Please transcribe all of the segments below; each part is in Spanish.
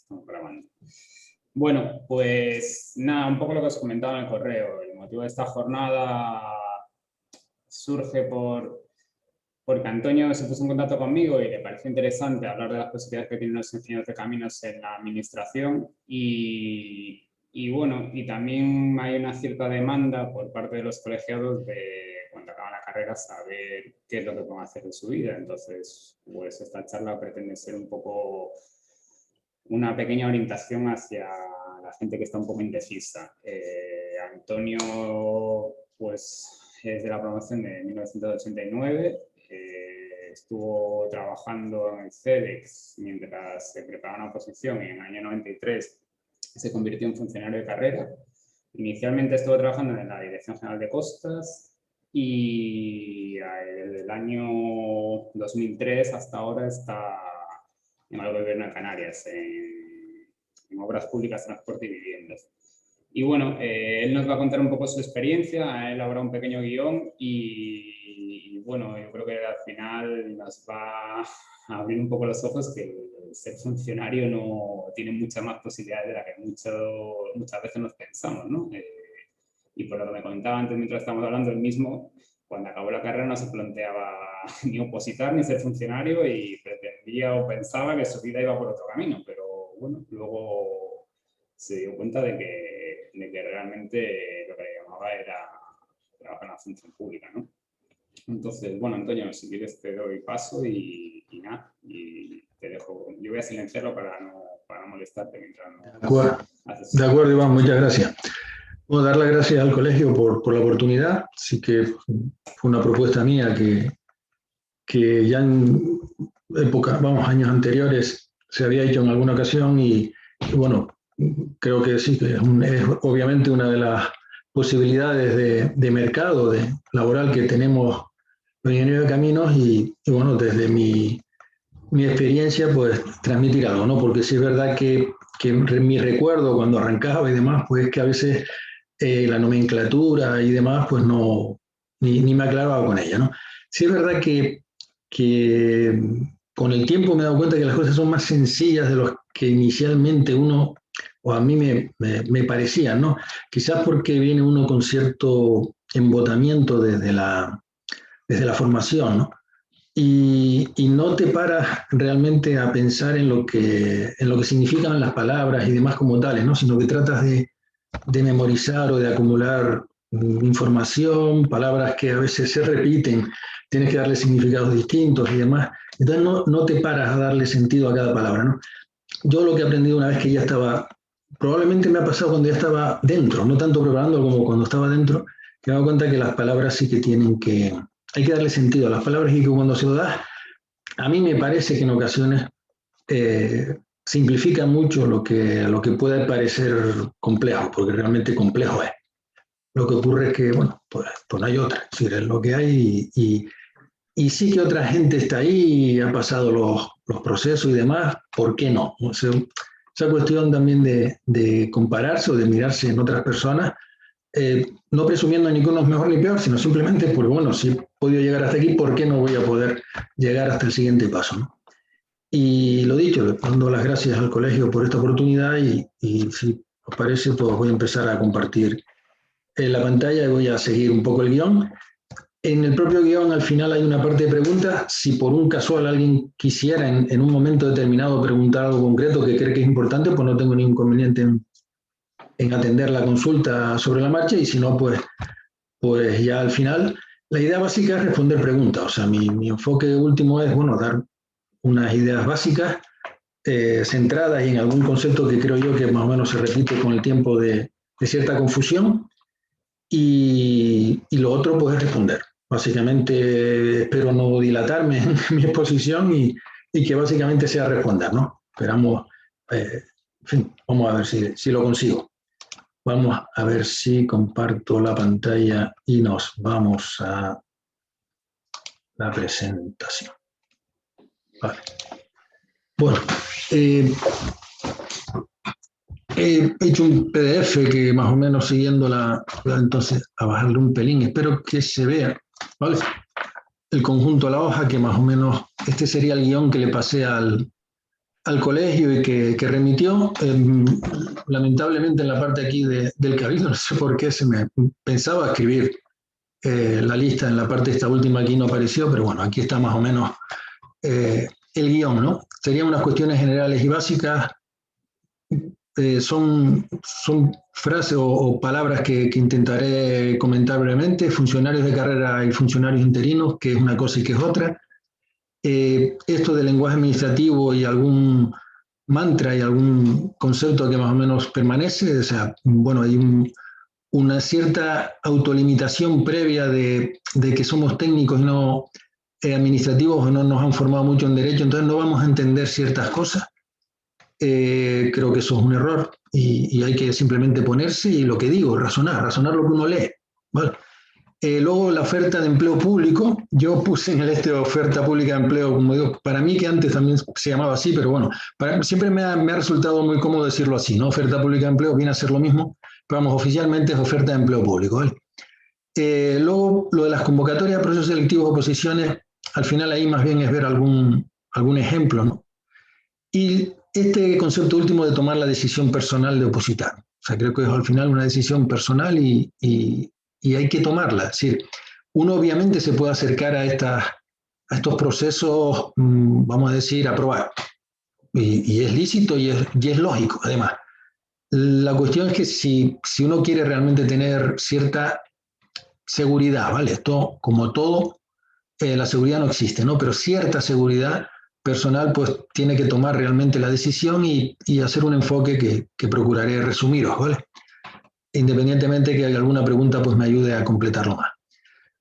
Estamos grabando. Bueno, pues nada, un poco lo que os comentaba en el correo. El motivo de esta jornada surge porque Antonio se puso en contacto conmigo y le pareció interesante hablar de las posibilidades que tienen los ingenieros de caminos en la administración y bueno, y también hay una cierta demanda por parte de los colegiados de cuando acaban la carrera saber qué es lo que pueden hacer en su vida. Entonces, pues esta charla pretende ser un poco una pequeña orientación hacia la gente que está un poco indecisa. Antonio, pues, es de la promoción de 1989, estuvo trabajando en CEDEX mientras se preparaba una oposición y en el año 93 se convirtió en funcionario de carrera. Inicialmente estuvo trabajando en la Dirección General de Costas y desde el año 2003 hasta ahora está en el gobierno de Canarias, en obras públicas, transporte y viviendas. Y bueno, él nos va a contar un poco su experiencia, ha elaborado un pequeño guión y bueno, yo creo que al final nos va a abrir un poco los ojos que ser funcionario no tiene muchas más posibilidades de las que muchas veces nos pensamos, ¿no? Y por lo que me comentaba antes mientras estábamos hablando, él mismo, cuando acabó la carrera no se planteaba ni opositar ni ser funcionario y pretendía o pensaba que su vida iba por otro camino, pero bueno, luego se dio cuenta de que realmente lo que le llamaba era trabajar en la función pública, ¿no? Entonces, bueno, Antonio, si quieres te doy paso y nada, y te dejo. Yo voy a silenciarlo para no molestarte mientras no haces. De acuerdo, Iván, muchas gracias. Bueno, dar las gracias al colegio por la oportunidad. Sí que fue una propuesta mía que ya en años anteriores se había hecho en alguna ocasión y bueno, creo que sí, que es obviamente una de las posibilidades de mercado laboral que tenemos los ingenieros de caminos y bueno, desde mi experiencia, pues transmitir algo, ¿no? Porque sí es verdad que mi recuerdo cuando arrancaba y demás, pues que a veces la nomenclatura y demás, pues no, ni me aclaraba con ella, ¿no? Sí es verdad que con el tiempo me he dado cuenta que las cosas son más sencillas de lo que inicialmente uno, o a mí me parecían, ¿no? Quizás porque viene uno con cierto embotamiento desde la formación, ¿no? Y no te paras realmente a pensar en lo que significan las palabras y demás como tales, ¿no? Sino que tratas de memorizar o de acumular información, palabras que a veces se repiten, tienes que darle significados distintos y demás. Entonces no te paras a darle sentido a cada palabra, ¿no? Yo lo que he aprendido una vez que ya estaba, probablemente me ha pasado cuando ya estaba dentro, no tanto preparando como cuando estaba dentro, que me he dado cuenta que las palabras sí que hay que darle sentido a las palabras y que cuando se lo das, a mí me parece que en ocasiones simplifica mucho lo que puede parecer complejo, porque realmente complejo es. Lo que ocurre es que, bueno, pues no hay otra, es decir, es lo que hay y sí que otra gente está ahí y ha pasado los procesos y demás, ¿por qué no? O sea, esa cuestión también de compararse o de mirarse en otras personas, no presumiendo ni que uno es mejor ni peor, sino simplemente porque, bueno, si he podido llegar hasta aquí, ¿por qué no voy a poder llegar hasta el siguiente paso, ¿no? Y lo dicho, dando las gracias al colegio por esta oportunidad y si os parece, pues voy a empezar a compartir en la pantalla y voy a seguir un poco el guión. En el propio guión al final hay una parte de preguntas. Si por un casual alguien quisiera en un momento determinado preguntar algo concreto que cree que es importante, pues no tengo ningún inconveniente en atender la consulta sobre la marcha y si no, pues ya al final la idea básica es responder preguntas. O sea, mi enfoque último es, bueno, dar unas ideas básicas centradas en algún concepto que creo yo que más o menos se repite con el tiempo de cierta confusión y lo otro pues es responder. Básicamente espero no dilatarme en mi exposición y que básicamente sea responder, ¿no? Esperamos, en fin, vamos a ver si lo consigo. Vamos a ver si comparto la pantalla y nos vamos a la presentación. Vale. Bueno, he hecho un PDF que más o menos siguiendo entonces a bajarle un pelín, espero que se vea, ¿vale? El conjunto a la hoja que más o menos, este sería el guión que le pasé al al colegio y que remitió. Lamentablemente en la parte aquí del cabildo, no sé por qué pensaba escribir la lista en la parte esta última aquí no apareció, pero bueno, aquí está más o menos el guión, ¿no? Serían unas cuestiones generales y básicas. Son frases o palabras que intentaré comentar brevemente. Funcionarios de carrera y funcionarios interinos, que es una cosa y que es otra. Esto del lenguaje administrativo y algún mantra y algún concepto que más o menos permanece. O sea, bueno, hay una cierta autolimitación previa de que somos técnicos y no administrativos, o no nos han formado mucho en derecho, entonces no vamos a entender ciertas cosas. Creo que eso es un error y hay que simplemente ponerse y lo que digo, razonar lo que uno lee, ¿vale? Luego la oferta de empleo público, yo puse en el oferta pública de empleo, como digo, para mí que antes también se llamaba así, pero bueno, siempre me ha resultado muy cómodo decirlo así, ¿no? Oferta pública de empleo viene a ser lo mismo, pero vamos, oficialmente es oferta de empleo público, ¿vale? Luego lo de las convocatorias, procesos selectivos, oposiciones, al final ahí más bien es ver algún ejemplo, ¿no? Y este concepto último de tomar la decisión personal de opositar. O sea, creo que es al final una decisión personal y hay que tomarla. Es decir, uno obviamente se puede acercar a estos procesos, vamos a decir, a probar. Y es lícito y es lógico, además. La cuestión es que si uno quiere realmente tener cierta seguridad, ¿vale? Esto, como todo, la seguridad no existe, ¿no? Pero cierta seguridad personal, pues tiene que tomar realmente la decisión y hacer un enfoque que procuraré resumiros, ¿vale? Independientemente de que haya alguna pregunta, pues me ayude a completarlo más.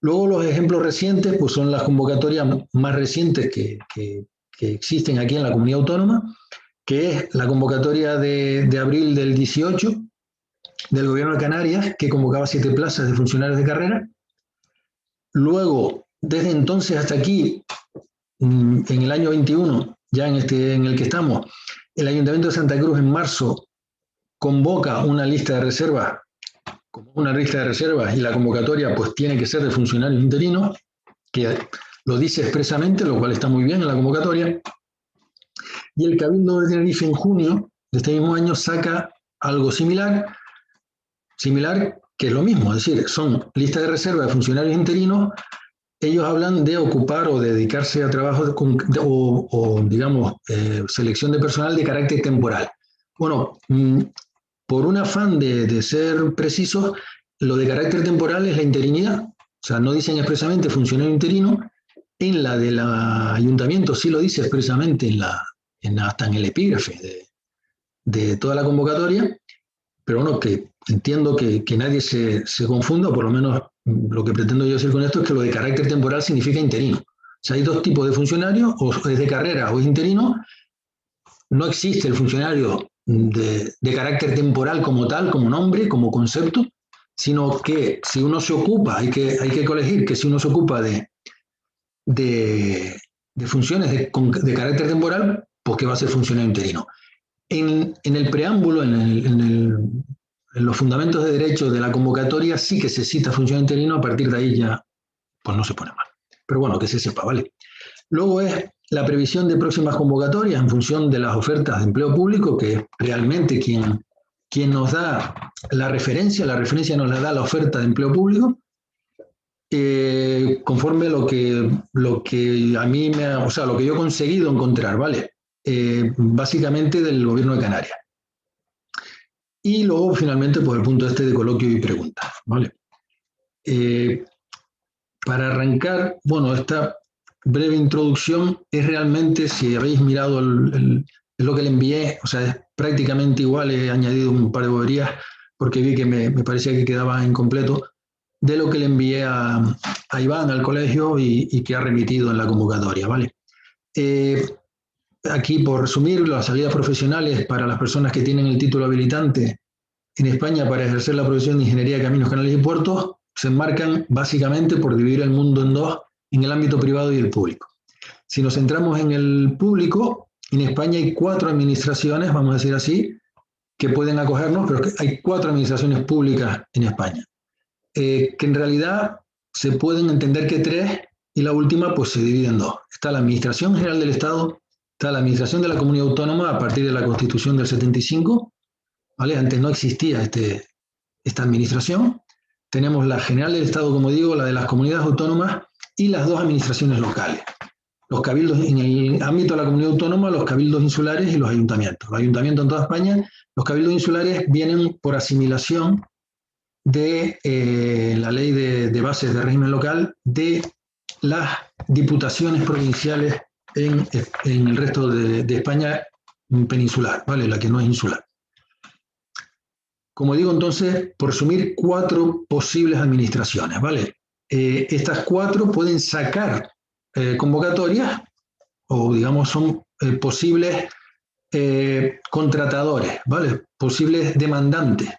Luego los ejemplos recientes, pues son las convocatorias más recientes que existen aquí en la comunidad autónoma, que es la convocatoria de abril del 18 del Gobierno de Canarias, que convocaba 7 plazas de funcionarios de carrera. Luego, desde entonces hasta aquí, en el año 21, ya en el que estamos, el Ayuntamiento de Santa Cruz en marzo convoca una lista de reservas, y la convocatoria pues tiene que ser de funcionarios interinos, que lo dice expresamente, lo cual está muy bien en la convocatoria. Y el Cabildo de Tenerife en junio de este mismo año saca algo similar que es lo mismo, es decir, son listas de reserva de funcionarios interinos. Ellos hablan de ocupar o de dedicarse a trabajo digamos, selección de personal de carácter temporal. Bueno, por un afán de ser precisos, lo de carácter temporal es la interinidad. O sea, no dicen expresamente funcionario interino. En la del ayuntamiento sí lo dice expresamente hasta en el epígrafe de toda la convocatoria. Pero bueno, que entiendo que nadie se confunda, por lo menos lo que pretendo yo decir con esto es que lo de carácter temporal significa interino. O sea, hay dos tipos de funcionarios, o es de carrera o es interino. No existe el funcionario de carácter temporal como tal, como nombre, como concepto, sino que si uno se ocupa, hay que colegir que si uno se ocupa de funciones de carácter temporal, pues que va a ser funcionario interino. En el preámbulo, en los fundamentos de derecho de la convocatoria, sí que se cita funcionario interino, a partir de ahí ya pues no se pone mal. Pero bueno, que se sepa, ¿vale? Luego es la previsión de próximas convocatorias en función de las ofertas de empleo público, que es realmente quien nos da la referencia nos la da la oferta de empleo público, conforme lo que a mí lo que yo he conseguido encontrar, ¿vale? Básicamente del Gobierno de Canarias. Y luego, finalmente, pues el punto este de coloquio y preguntas, ¿vale? Para arrancar, bueno, esta breve introducción es realmente, si habéis mirado es lo que le envié, o sea, es prácticamente igual, he añadido un par de boberías porque vi que me parecía que quedaba incompleto, de lo que le envié a Iván al colegio y que ha remitido en la convocatoria, ¿vale? Aquí, por resumir, las salidas profesionales para las personas que tienen el título habilitante en España para ejercer la profesión de Ingeniería de Caminos, Canales y Puertos se enmarcan básicamente por dividir el mundo en dos, en el ámbito privado y el público. Si nos centramos en el público, en España hay 4 administraciones, vamos a decir así, que pueden acogernos, pero hay 4 administraciones públicas en España, que en realidad se pueden entender que 3, y la última pues se divide en 2. Está la Administración General del Estado Está la administración de la comunidad autónoma a partir de la Constitución del 75, ¿vale? Antes no existía esta administración. Tenemos la general del Estado, como digo, la de las comunidades autónomas y las dos administraciones locales. Los cabildos, en el ámbito de la comunidad autónoma, los cabildos insulares y los ayuntamientos. Los ayuntamientos en toda España, los cabildos insulares vienen por asimilación de la ley de bases de régimen local de las diputaciones provinciales en el resto de España peninsular, ¿vale? La que no es insular. Como digo, entonces, por resumir, 4 posibles administraciones, ¿vale? Estas 4 pueden sacar convocatorias o, digamos, son posibles contratadores, ¿vale? Posibles demandantes.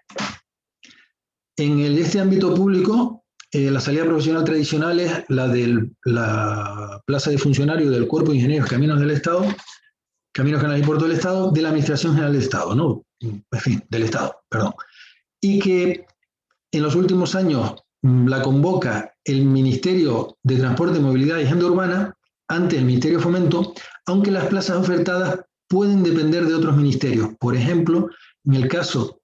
En este ámbito público, la salida profesional tradicional es la de la plaza de funcionario del Cuerpo de Ingenieros Caminos del Estado, Caminos, Canales y Puertos del Estado, de la Administración General del Estado, ¿no? En fin, del Estado, perdón. Y que en los últimos años la convoca el Ministerio de Transporte, Movilidad y Agenda Urbana ante el Ministerio de Fomento, aunque las plazas ofertadas pueden depender de otros ministerios. Por ejemplo, en el caso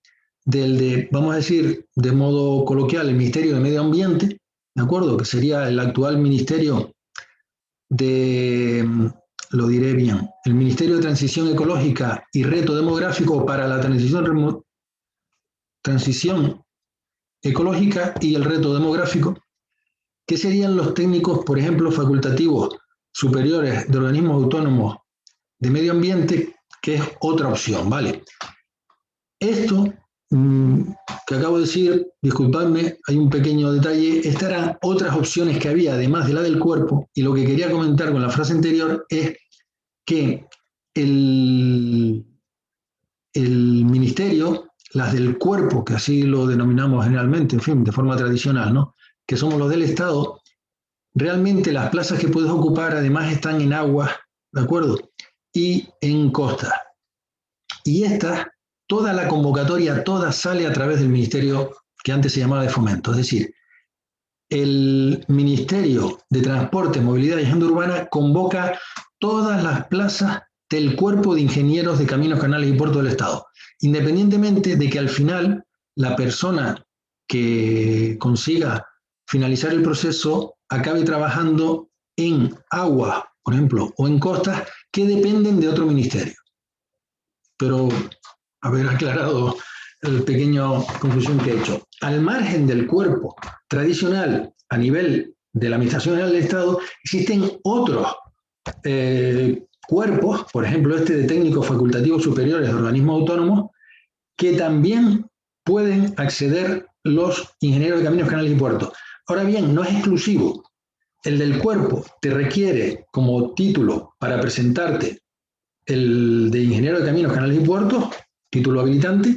vamos a decir de modo coloquial, el Ministerio de Medio Ambiente, ¿de acuerdo? Que sería el actual Ministerio lo diré bien, el Ministerio de Transición Ecológica y Reto Demográfico para la transición ecológica y el reto demográfico, que serían los técnicos, por ejemplo, facultativos superiores de organismos autónomos de medio ambiente, que es otra opción, ¿vale? Esto que acabo de decir, disculpadme, hay un pequeño detalle, estas eran otras opciones que había, además de la del cuerpo, y lo que quería comentar con la frase anterior es que el ministerio, las del cuerpo, que así lo denominamos generalmente, en fin, de forma tradicional, ¿no? Que somos los del Estado, realmente las plazas que puedes ocupar además están en aguas, ¿de acuerdo? Y en costas. Y toda la convocatoria, toda sale a través del ministerio que antes se llamaba de Fomento. Es decir, el Ministerio de Transporte, Movilidad y Agenda Urbana convoca todas las plazas del Cuerpo de Ingenieros de Caminos, Canales y Puertos del Estado, independientemente de que al final la persona que consiga finalizar el proceso acabe trabajando en aguas, por ejemplo, o en costas que dependen de otro ministerio. Pero haber aclarado la pequeña conclusión que he hecho. Al margen del cuerpo tradicional a nivel de la Administración General del Estado, existen otros cuerpos, por ejemplo de técnicos facultativos superiores de organismos autónomos, que también pueden acceder los ingenieros de caminos, canales y puertos. Ahora bien, no es exclusivo. El del cuerpo te requiere como título para presentarte el de ingeniero de caminos, canales y puertos, título habilitante,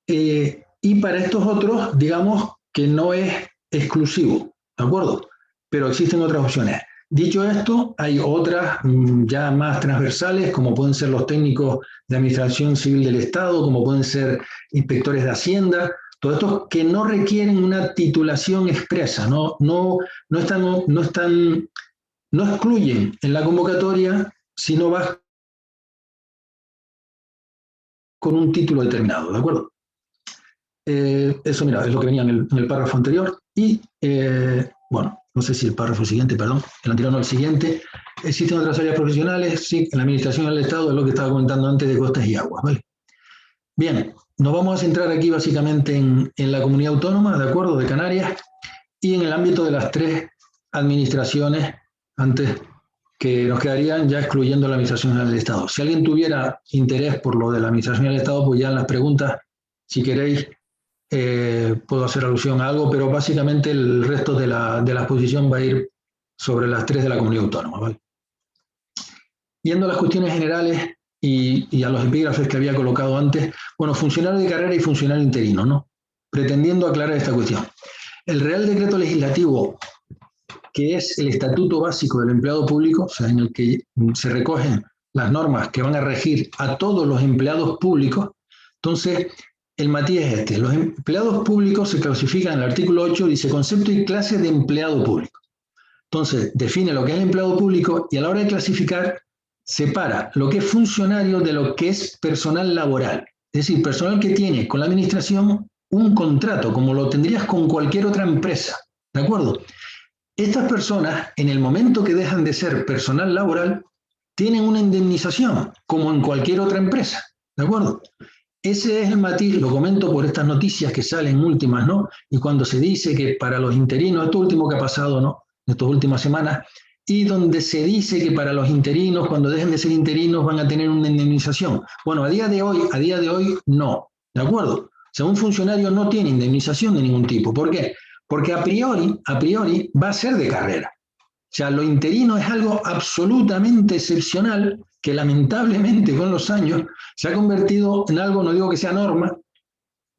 y para estos otros, digamos que no es exclusivo, ¿de acuerdo? Pero existen otras opciones. Dicho esto, hay otras ya más transversales, como pueden ser los técnicos de Administración Civil del Estado, como pueden ser inspectores de Hacienda, todos estos que no requieren una titulación expresa, no excluyen en la convocatoria si no vas con un título determinado, ¿de acuerdo? Eso, mira, es lo que venía en el párrafo anterior. Y, bueno, no sé si el párrafo siguiente, perdón, el anterior no, el siguiente. Existen otras áreas profesionales, sí, en la Administración del Estado, es lo que estaba comentando antes de costas y aguas, ¿vale? Bien, nos vamos a centrar aquí básicamente en la comunidad autónoma, ¿de acuerdo?, de Canarias, y en el ámbito de las 3 administraciones antes que nos quedarían ya excluyendo la Administración General del Estado. Si alguien tuviera interés por lo de la Administración General del Estado, pues ya en las preguntas, si queréis, puedo hacer alusión a algo, pero básicamente el resto de la exposición va a ir sobre las 3 de la comunidad autónoma, ¿vale? Yendo a las cuestiones generales y a los epígrafes que había colocado antes, bueno, funcionario de carrera y funcionario interino, ¿no? Pretendiendo aclarar esta cuestión. El Real Decreto Legislativo, que es el estatuto básico del empleado público, o sea, en el que se recogen las normas que van a regir a todos los empleados públicos. Entonces, el matiz es este: los empleados públicos se clasifican en el artículo 8, dice concepto y clase de empleado público. Entonces, define lo que es el empleado público y a la hora de clasificar separa lo que es funcionario de lo que es personal laboral. Es decir, personal que tiene con la administración un contrato, como lo tendrías con cualquier otra empresa. ¿De acuerdo? Estas personas, en el momento que dejan de ser personal laboral, tienen una indemnización, como en cualquier otra empresa. ¿De acuerdo? Ese es el matiz, lo comento por estas noticias que salen últimas, ¿no? Y cuando se dice que para los interinos, esto último que ha pasado, ¿no? Estas últimas semanas, y donde se dice que para los interinos, cuando dejen de ser interinos, van a tener una indemnización. Bueno, a día de hoy, no, ¿de acuerdo? O sea, un funcionario no tiene indemnización de ningún tipo. ¿Por qué? Porque a priori va a ser de carrera. O sea, lo interino es algo absolutamente excepcional que lamentablemente con los años se ha convertido en algo, no digo que sea norma,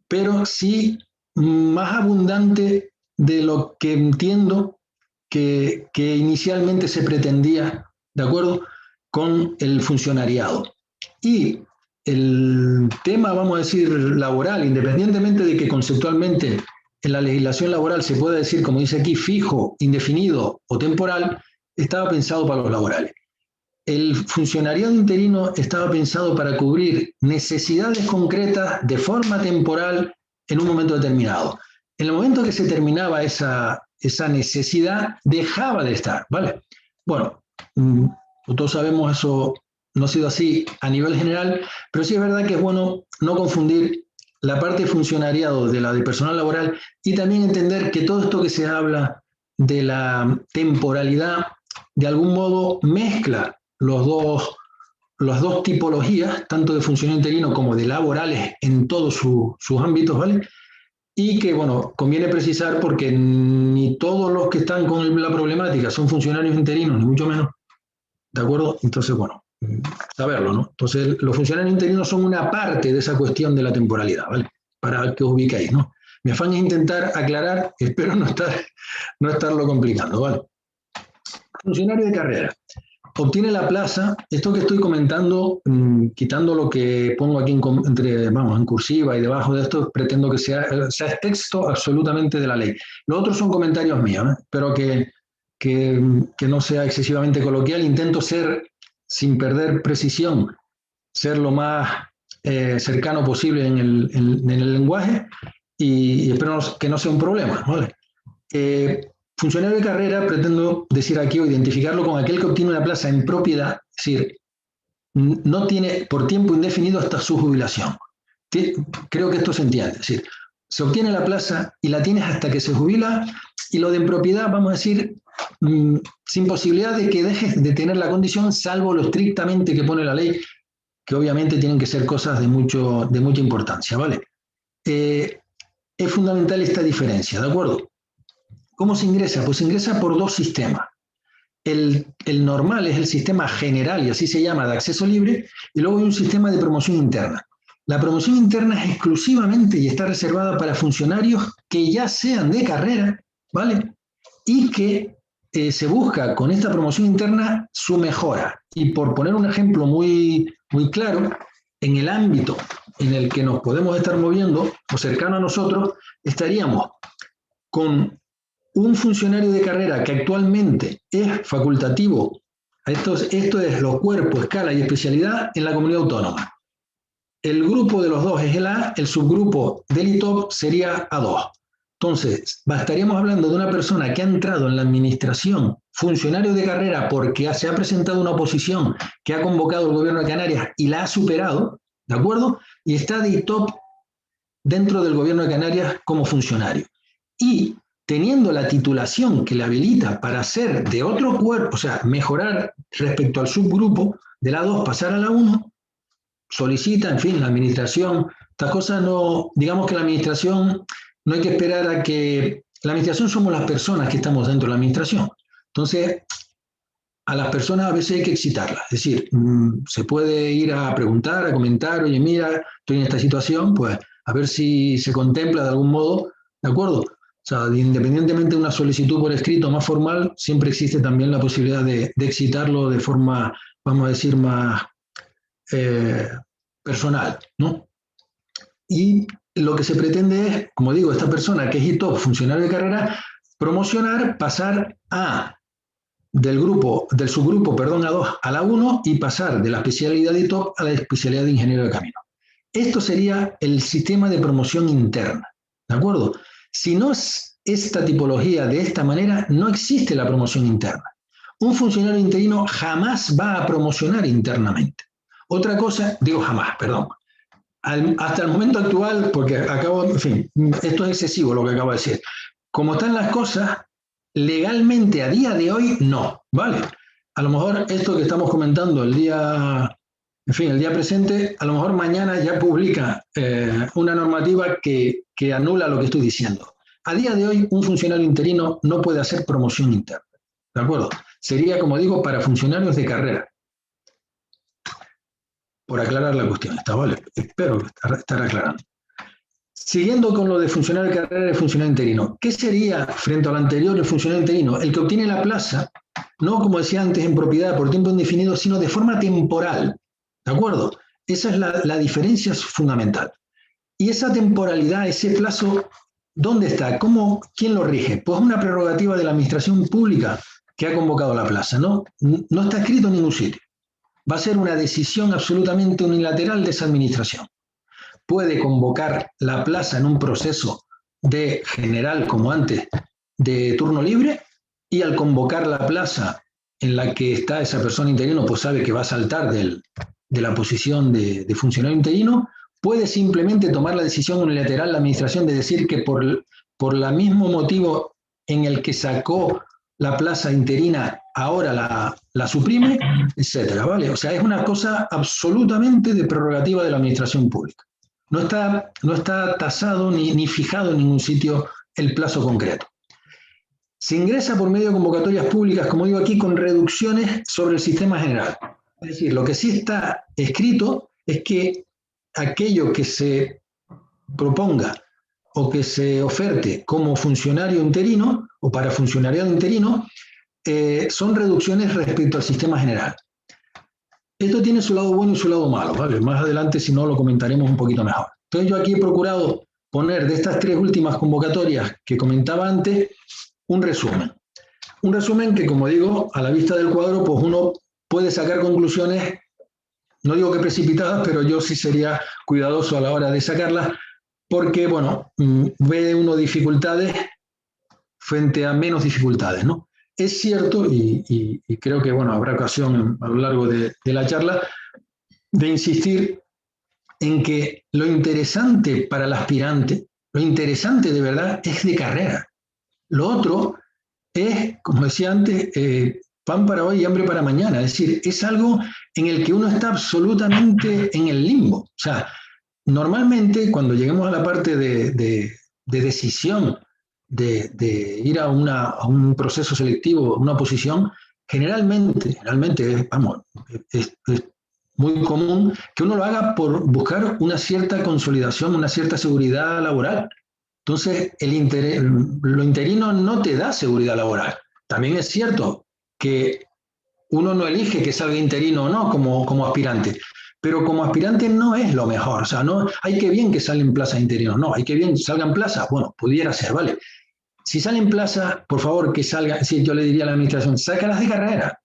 pero sí más abundante de lo que entiendo que inicialmente se pretendía, ¿de acuerdo?, con el funcionariado. Y el tema, vamos a decir, laboral, independientemente de que conceptualmente en la legislación laboral se pueda decir, como dice aquí, fijo, indefinido o temporal, estaba pensado para los laborales. El funcionariado interino estaba pensado para cubrir necesidades concretas de forma temporal en un momento determinado. En el momento que se terminaba esa necesidad, dejaba de estar, ¿vale? Bueno, todos sabemos eso no ha sido así a nivel general, pero sí es verdad que es bueno no confundir la parte de funcionariado de la de personal laboral y también entender que todo esto que se habla de la temporalidad de algún modo mezcla las dos tipologías, tanto de funcionario interino como de laborales en todos sus ámbitos, ¿vale? Y que, bueno, conviene precisar porque ni todos los que están con la problemática son funcionarios interinos, ni mucho menos, ¿de acuerdo? Entonces, bueno, saberlo, ¿no? Entonces, los funcionarios interinos son una parte de esa cuestión de la temporalidad, ¿vale? Para que os ubiquéis, ¿no? Mi afán es intentar aclarar, espero no estarlo complicando, ¿vale? Funcionario de carrera. Obtiene la plaza, esto que estoy comentando, quitando lo que pongo aquí en cursiva y debajo de esto, pretendo que sea texto absolutamente de la ley. Los otros son comentarios míos, ¿eh? Espero que no sea excesivamente coloquial. Intento ser, sin perder precisión, ser lo más cercano posible en el lenguaje y espero que no sea un problema, ¿vale? Funcionario de carrera, pretendo decir aquí o identificarlo con aquel que obtiene una plaza en propiedad, es decir, no tiene por tiempo indefinido hasta su jubilación. Creo que esto se entiende, es decir, se obtiene la plaza y la tienes hasta que se jubila, y lo de en propiedad, vamos a decir, sin posibilidad de que dejes de tener la condición, salvo lo estrictamente que pone la ley, que obviamente tienen que ser cosas de mucha importancia, ¿vale? Es fundamental esta diferencia, ¿de acuerdo? ¿Cómo se ingresa? Pues se ingresa por dos sistemas. El normal es el sistema general, y así se llama, de acceso libre, y luego hay un sistema de promoción interna. La promoción interna es exclusivamente y está reservada para funcionarios que ya sean de carrera, ¿vale? Y que se busca con esta promoción interna su mejora. Y por poner un ejemplo muy, muy claro, en el ámbito en el que nos podemos estar moviendo, o cercano a nosotros, estaríamos con un funcionario de carrera que actualmente es facultativo, esto es los cuerpos, escala y especialidad en la comunidad autónoma. El grupo de los dos es el A, el subgrupo del ITOP sería A2. Entonces, estaríamos hablando de una persona que ha entrado en la administración, funcionario de carrera, porque se ha presentado una oposición que ha convocado el gobierno de Canarias y la ha superado, ¿de acuerdo? Y está de ITOP dentro del gobierno de Canarias como funcionario. Y teniendo la titulación que le habilita para ser de otro cuerpo, o sea, mejorar respecto al subgrupo de la 2, pasar a la 1, solicita, en fin, la administración. Estas cosas no, digamos que la administración, no hay que esperar a que, la administración somos las personas que estamos dentro de la administración. Entonces, a las personas a veces hay que excitarlas, es decir, se puede ir a preguntar, a comentar, oye, mira, estoy en esta situación, pues a ver si se contempla de algún modo, ¿de acuerdo? O sea, independientemente de una solicitud por escrito más formal, siempre existe también la posibilidad de excitarlo de forma, vamos a decir, más personal, ¿no? Y lo que se pretende es, como digo, esta persona que es ITOP, funcionario de carrera, promocionar, pasar a del subgrupo, perdón, A2 a la 1 y pasar de la especialidad de top a la especialidad de ingeniero de camino. Esto sería el sistema de promoción interna, ¿de acuerdo? Si no es esta tipología de esta manera, no existe la promoción interna. Un funcionario interino jamás va a promocionar internamente. Otra cosa, digo jamás, perdón. Hasta el momento actual, porque en fin, esto es excesivo lo que acabo de decir. Como están las cosas, legalmente a día de hoy no, ¿vale? A lo mejor esto que estamos comentando el día presente, a lo mejor mañana ya publica una normativa que anula lo que estoy diciendo. A día de hoy, un funcionario interino no puede hacer promoción interna, ¿de acuerdo? Sería, como digo, para funcionarios de carrera. Por aclarar la cuestión, ¿está vale? Espero estar aclarando. Siguiendo con lo de funcionario de carrera y funcionario interino, ¿qué sería, frente a lo anterior, el funcionario interino? El que obtiene la plaza, no como decía antes, en propiedad por tiempo indefinido, sino de forma temporal, ¿de acuerdo? Esa es la diferencia fundamental. Y esa temporalidad, ese plazo, ¿dónde está? ¿Quién lo rige? Pues una prerrogativa de la administración pública que ha convocado la plaza, ¿no? No está escrito en ningún sitio. Va a ser una decisión absolutamente unilateral de esa administración. Puede convocar la plaza en un proceso de general, como antes, de turno libre, y al convocar la plaza en la que está esa persona interino, pues sabe que va a saltar de la posición de funcionario interino, puede simplemente tomar la decisión unilateral la administración de decir que por el mismo motivo en el que sacó la plaza interina ahora la suprime, etcétera, ¿vale? O sea, es una cosa absolutamente de prerrogativa de la administración pública. No está tasado ni fijado en ningún sitio el plazo concreto. Se ingresa por medio de convocatorias públicas, como digo aquí, con reducciones sobre el sistema general. Es decir, lo que sí está escrito es que aquello que se proponga o que se oferte como funcionario interino o para funcionariado interino son reducciones respecto al sistema general. Esto tiene su lado bueno y su lado malo, ¿vale? Más adelante, si no, lo comentaremos un poquito mejor. Entonces yo aquí he procurado poner de estas 3 últimas convocatorias que comentaba antes, un resumen. Un resumen que, como digo, a la vista del cuadro, pues uno puede sacar conclusiones, no digo que precipitadas, pero yo sí sería cuidadoso a la hora de sacarlas, porque, bueno, ve uno dificultades frente a menos dificultades, ¿no? Es cierto, y creo que, bueno, habrá ocasión a lo largo de la charla, de insistir en que lo interesante para el aspirante, lo interesante de verdad es de carrera. Lo otro es, como decía antes, pan para hoy y hambre para mañana. Es decir, es algo en el que uno está absolutamente en el limbo. O sea, normalmente cuando lleguemos a la parte de decisión de ir a un proceso selectivo, una oposición, generalmente es muy común que uno lo haga por buscar una cierta consolidación, una cierta seguridad laboral. Entonces, lo interino no te da seguridad laboral. También es cierto que uno no elige que salga interino o no como aspirante, pero como aspirante no es lo mejor. O sea, no hay que bien que salen plazas interinos, no, hay que bien que salgan plazas, bueno, pudiera ser, ¿vale? Si salen plazas, por favor, que salgan, sí, yo le diría a la administración, sácalas de carrera,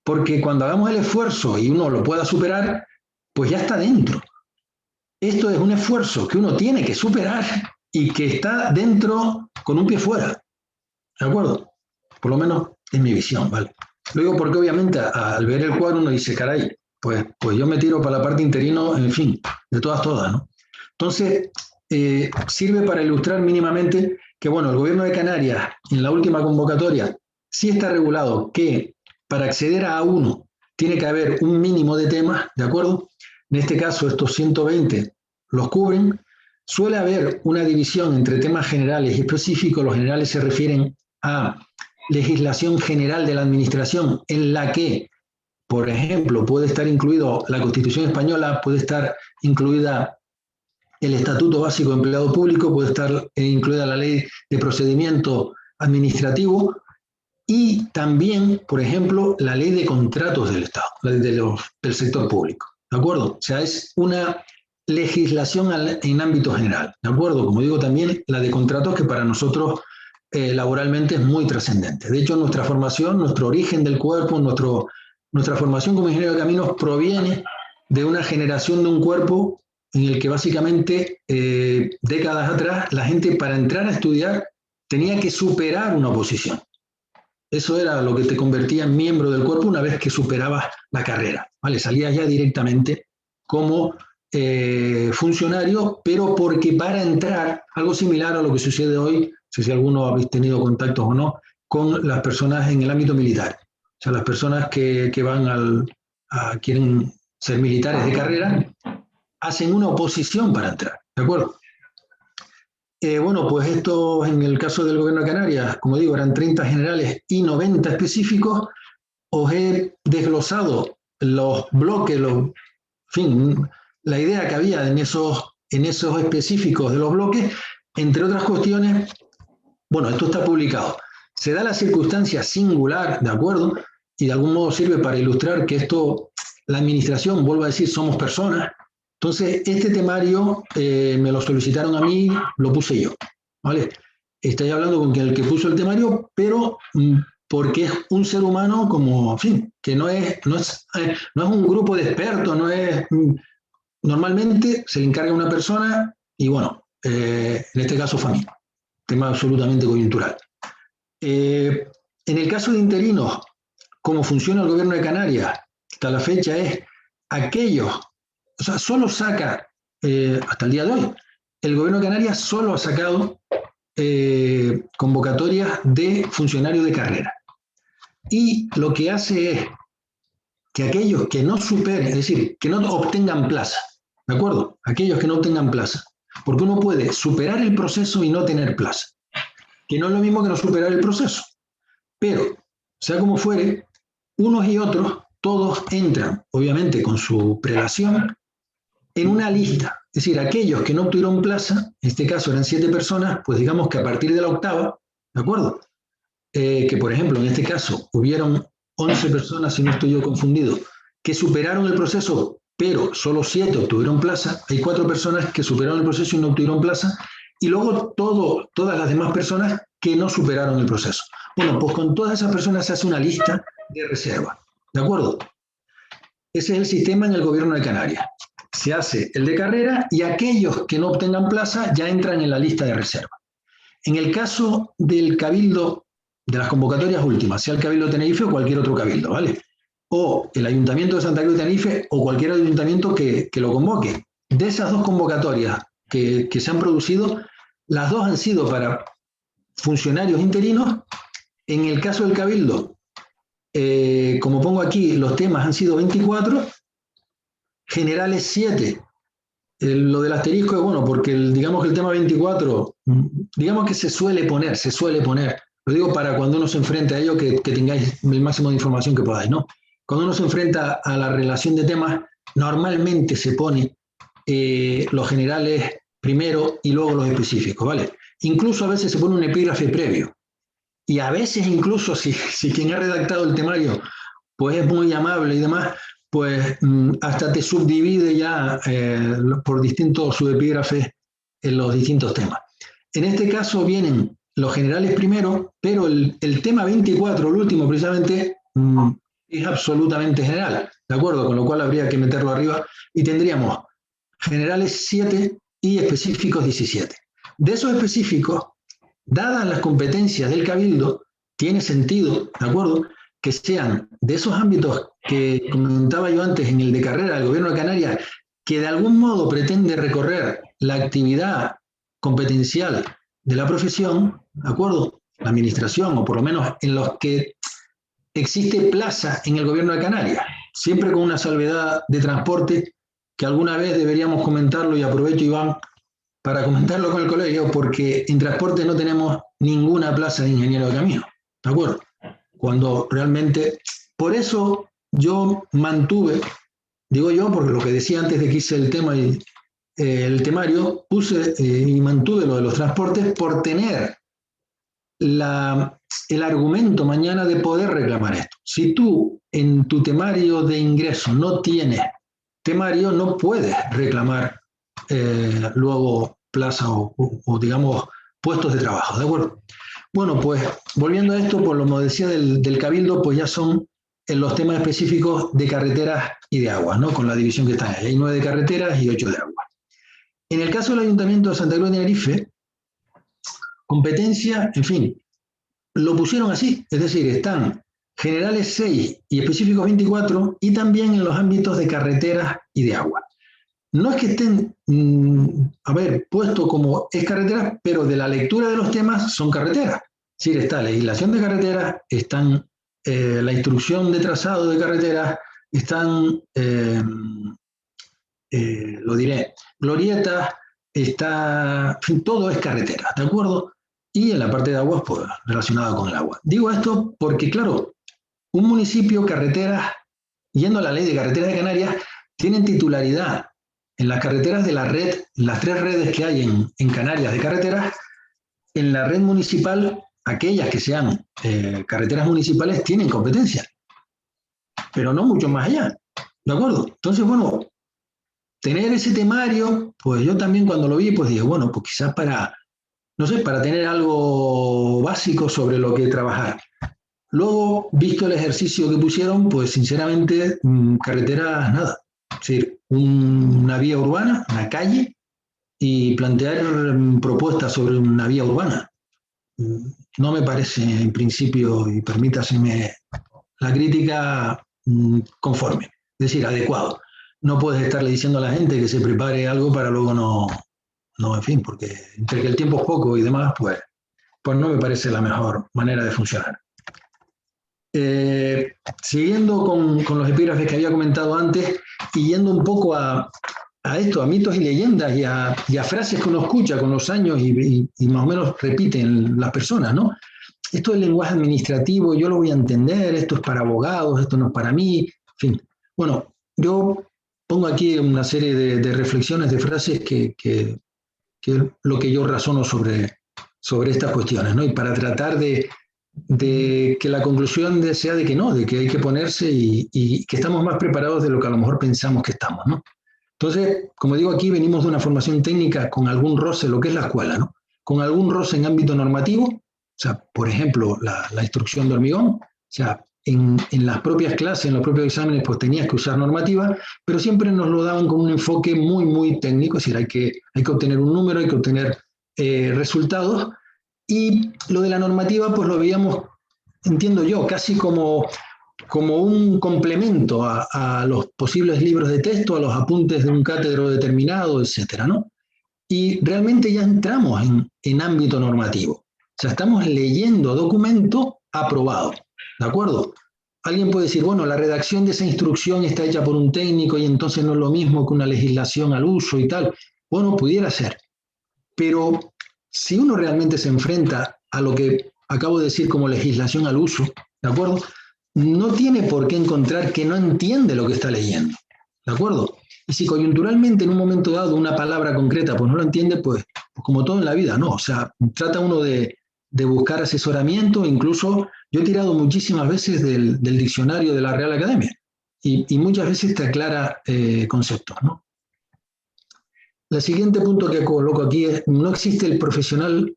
porque cuando hagamos el esfuerzo y uno lo pueda superar, pues ya está dentro. Esto es un esfuerzo que uno tiene que superar y que está dentro con un pie fuera. ¿De acuerdo? Por lo menos es mi visión, ¿vale? Lo digo porque obviamente al ver el cuadro uno dice, caray, pues yo me tiro para la parte interino, en fin, de todas, ¿no? Entonces, sirve para ilustrar mínimamente que, bueno, el gobierno de Canarias, en la última convocatoria, sí está regulado que para acceder a A1 tiene que haber un mínimo de temas, ¿de acuerdo? En este caso, estos 120 los cubren. Suele haber una división entre temas generales y específicos. Los generales se refieren a legislación general de la administración en la que, por ejemplo, puede estar incluido la Constitución española, puede estar incluida el Estatuto Básico de Empleado Público, puede estar incluida la Ley de Procedimiento Administrativo y también, por ejemplo, la Ley de Contratos del Estado, del sector público. ¿De acuerdo? O sea, es una legislación en ámbito general. ¿De acuerdo? Como digo, también la de contratos que para nosotros laboralmente es muy trascendente. De hecho, nuestra formación, nuestro origen del cuerpo, nuestra formación como ingeniero de caminos proviene de una generación de un cuerpo en el que básicamente décadas atrás la gente para entrar a estudiar tenía que superar una oposición. Eso era lo que te convertía en miembro del cuerpo una vez que superabas la carrera, ¿vale? Salías ya directamente como funcionario, pero porque para entrar, algo similar a lo que sucede hoy, no sé si alguno habéis tenido contactos o no, con las personas en el ámbito militar. O sea, las personas que van quieren ser militares de carrera, hacen una oposición para entrar, ¿de acuerdo? Bueno, pues esto en el caso del Gobierno de Canarias, como digo, eran 30 generales y 90 específicos. Os he desglosado los bloques, en fin, la idea que había en esos específicos de los bloques, entre otras cuestiones. Bueno, esto está publicado. Se da la circunstancia singular, ¿de acuerdo? Y de algún modo sirve para ilustrar que esto, la administración, vuelvo a decir, somos personas. Entonces, este temario me lo solicitaron a mí, lo puse yo, ¿vale? Estoy hablando con el que puso el temario, pero porque es un ser humano como, en fin, que no es un grupo de expertos, no es... Normalmente se le encarga a una persona y, bueno, en este caso familia, tema absolutamente coyuntural. En el caso de interinos, como funciona el Gobierno de Canarias hasta la fecha es aquellos, o sea, solo saca, hasta el día de hoy, el Gobierno de Canarias solo ha sacado convocatorias de funcionarios de carrera. Y lo que hace es que aquellos que no superen, es decir, que no obtengan plaza, ¿de acuerdo? Aquellos que no obtengan plaza, porque uno puede superar el proceso y no tener plaza, que no es lo mismo que no superar el proceso. Pero, sea como fuere, unos y otros, todos entran, obviamente con su prelación, en una lista. Es decir, aquellos que no obtuvieron plaza, en este caso eran 7 personas, pues digamos que a partir de la octava, ¿de acuerdo? Que por ejemplo, en este caso, hubieron 11 personas, si no estoy yo confundido, que superaron el proceso, pero solo 7 obtuvieron plaza. Hay 4 personas que superaron el proceso y no obtuvieron plaza. Y luego todas las demás personas que no superaron el proceso. Bueno, pues con todas esas personas se hace una lista de reserva. ¿De acuerdo? Ese es el sistema en el Gobierno de Canarias. Se hace el de carrera y aquellos que no obtengan plaza ya entran en la lista de reserva. En el caso del cabildo, de las convocatorias últimas, sea el Cabildo de Tenerife o cualquier otro cabildo, ¿vale? O el Ayuntamiento de Santa Cruz de Tenerife o cualquier ayuntamiento que lo convoque. De esas 2 convocatorias que se han producido, las 2 han sido para funcionarios interinos. En el caso del cabildo, como pongo aquí, los temas han sido 24, generales 7. Lo del asterisco es bueno, porque digamos que el tema 24, digamos que se suele poner, lo digo para cuando uno se enfrenta a ello, que tengáis el máximo de información que podáis, ¿no? Cuando uno se enfrenta a la relación de temas, normalmente se pone los generales primero y luego los específicos, ¿vale? Incluso a veces se pone un epígrafe previo. Y a veces incluso, si quien ha redactado el temario pues es muy amable y demás, pues hasta te subdivide ya por distintos subepígrafes en los distintos temas. En este caso vienen los generales primero, pero el tema 24, el último precisamente, es absolutamente general, ¿de acuerdo? Con lo cual habría que meterlo arriba y tendríamos generales 7 y específicos 17. De esos específicos, dadas las competencias del Cabildo, tiene sentido, ¿de acuerdo?, que sean de esos ámbitos que comentaba yo antes en el de carrera del Gobierno de Canarias, que de algún modo pretende recorrer la actividad competencial de la profesión, ¿de acuerdo?, la administración, o por lo menos en los que existe plaza en el Gobierno de Canarias, siempre con una salvedad de transporte, que alguna vez deberíamos comentarlo, y aprovecho, Iván, para comentarlo con el colegio, porque en transporte no tenemos ninguna plaza de ingeniero de camino, ¿de acuerdo? Cuando realmente, por eso yo mantuve, digo yo, porque lo que decía antes de que hice el tema y el temario, puse y mantuve lo de los transportes por tener el argumento mañana de poder reclamar esto. Si tú en tu temario de ingreso no tienes temario, no puedes reclamar luego plaza o digamos puestos de trabajo, ¿de acuerdo? Bueno, pues volviendo a esto, por lo que decía del Cabildo, pues ya son en los temas específicos de carreteras y de agua, ¿no? Con la división que están ahí. Hay 9 de carreteras y 8 de agua. En el caso del Ayuntamiento de Santa Cruz de Tenerife, competencia, en fin, lo pusieron así, es decir, están generales 6 y específicos 24 y también en los ámbitos de carreteras y de agua. No es que estén, puesto como es carretera, pero de la lectura de los temas son carreteras. Es decir, está legislación de carreteras, están la instrucción de trazado de carreteras, están, lo diré, glorietas, está, en fin, todo es carretera, ¿de acuerdo? Y en la parte de aguas, pues relacionada con el agua. Digo esto porque, claro, un municipio, carreteras, yendo a la ley de carreteras de Canarias, tienen titularidad en las carreteras de la red, las 3 redes que hay en Canarias de carreteras, en la red municipal, aquellas que sean carreteras municipales tienen competencia, pero no mucho más allá, ¿de acuerdo? Entonces, bueno, tener ese temario, pues yo también cuando lo vi, pues dije, bueno, pues quizás para, no sé, para tener algo básico sobre lo que trabajar. Luego, visto el ejercicio que pusieron, pues sinceramente, carreteras, nada. Es decir, una vía urbana, una calle, y plantear propuestas sobre una vía urbana. No me parece, en principio, y permítaseme la crítica, conforme, es decir, adecuado. No puedes estarle diciendo a la gente que se prepare algo para luego no, en fin, porque entre que el tiempo es poco y demás, pues no me parece la mejor manera de funcionar. Siguiendo con los epígrafes que había comentado antes y yendo un poco a esto, a mitos y leyendas y a frases que uno escucha con los años y más o menos repiten las personas, ¿no? Esto del lenguaje administrativo, yo lo voy a entender, esto es para abogados, esto no es para mí, en fin. Bueno, yo pongo aquí una serie de reflexiones, de frases que es lo que yo razono sobre estas cuestiones, ¿no? Y para tratar de que la conclusión sea de que no, de que hay que ponerse y que estamos más preparados de lo que a lo mejor pensamos que estamos, ¿no? Entonces, como digo, aquí venimos de una formación técnica con algún roce, lo que es la escuela, ¿no? Con algún roce en ámbito normativo, o sea, por ejemplo, la instrucción de hormigón, o sea, en las propias clases, en los propios exámenes, pues tenías que usar normativa, pero siempre nos lo daban con un enfoque muy, muy técnico, es decir, hay que obtener un número, hay que obtener resultados, y lo de la normativa, pues lo veíamos, entiendo yo, casi como un complemento a los posibles libros de texto, a los apuntes de un cátedro determinado, etcétera, ¿no? Y realmente ya entramos en ámbito normativo. O sea, estamos leyendo documento aprobado, ¿de acuerdo? Alguien puede decir, bueno, la redacción de esa instrucción está hecha por un técnico y entonces no es lo mismo que una legislación al uso y tal. Bueno, pudiera ser. Pero si uno realmente se enfrenta a lo que acabo de decir como legislación al uso, ¿de acuerdo? No tiene por qué encontrar que no entiende lo que está leyendo, ¿de acuerdo? Y si coyunturalmente en un momento dado una palabra concreta pues no lo entiende, pues como todo en la vida, ¿no? O sea, trata uno de buscar asesoramiento, incluso yo he tirado muchísimas veces del diccionario de la Real Academia y muchas veces te aclara conceptos, ¿no? El siguiente punto que coloco aquí es, no existe el profesional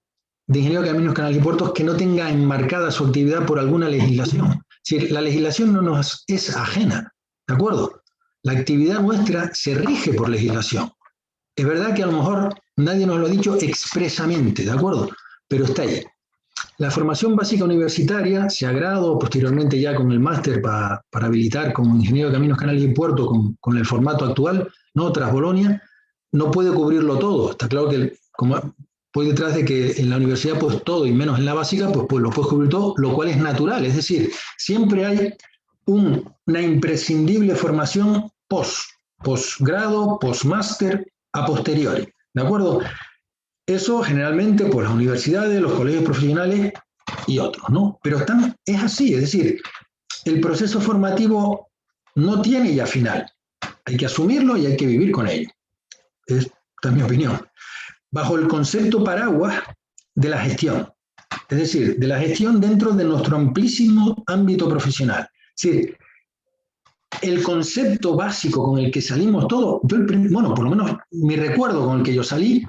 de ingeniero de caminos, canales y puertos que no tenga enmarcada su actividad por alguna legislación. Es decir, la legislación no nos es ajena, ¿de acuerdo? La actividad nuestra se rige por legislación. Es verdad que a lo mejor nadie nos lo ha dicho expresamente, ¿de acuerdo? Pero está ahí. La formación básica universitaria, sea grado, posteriormente ya con el máster para habilitar como ingeniero de caminos, canales y puertos con el formato actual, no tras Bolonia, no puede cubrirlo todo. Está claro que como voy detrás de que en la universidad pues todo y menos en la básica pues lo puedes cubrir todo, lo cual es natural. Es decir, siempre hay una imprescindible formación posgrado, postmáster, a posteriori. ¿De acuerdo? Eso generalmente por las universidades, los colegios profesionales y otros, ¿no? Pero es así, es decir, el proceso formativo no tiene ya final. Hay que asumirlo y hay que vivir con ello. Esta es mi opinión. Bajo el concepto paraguas de la gestión. Es decir, de la gestión dentro de nuestro amplísimo ámbito profesional. Es decir, el concepto básico con el que salimos todos, bueno, por lo menos mi recuerdo con el que yo salí,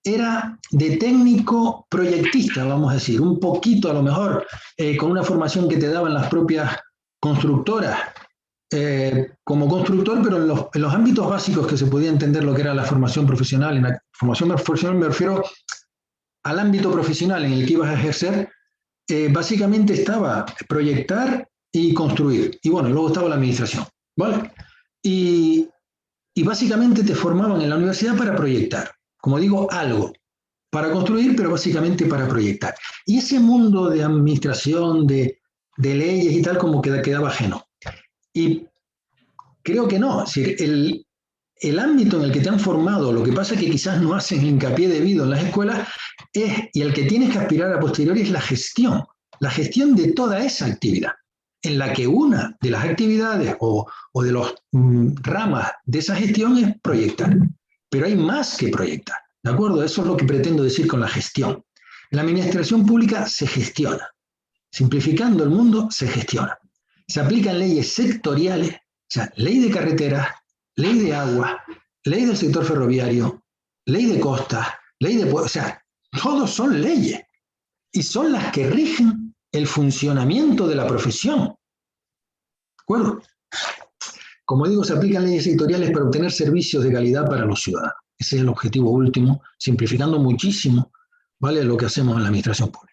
era de técnico proyectista, vamos a decir, un poquito a lo mejor, con una formación que te daban las propias constructoras, como constructor, pero en los ámbitos básicos que se podía entender lo que era la formación profesional. En la formación profesional me refiero al ámbito profesional en el que ibas a ejercer. Básicamente estaba proyectar y construir, y bueno, luego estaba la administración, ¿vale? Y básicamente te formaban en la universidad para proyectar, como digo, algo, para construir, pero básicamente para proyectar. Y ese mundo de administración, de leyes y tal, como que quedaba ajeno. Y creo que no, es decir, el ámbito en el que te han formado, lo que pasa es que quizás no hacen hincapié debido en las escuelas, y el que tienes que aspirar a posteriori es la gestión de toda esa actividad, en la que una de las actividades o de las ramas de esa gestión es proyectar. Pero hay más que proyectar, ¿de acuerdo? Eso es lo que pretendo decir con la gestión. En la administración pública se gestiona. Simplificando el mundo, se gestiona. Se aplican leyes sectoriales, o sea, ley de carreteras, ley de agua, ley del sector ferroviario, ley de costas, ley de... O sea, todos son leyes y son las que rigen el funcionamiento de la profesión. ¿De acuerdo? Como digo, se aplican leyes sectoriales para obtener servicios de calidad para los ciudadanos. Ese es el objetivo último, simplificando muchísimo, ¿vale?, lo que hacemos en la administración pública.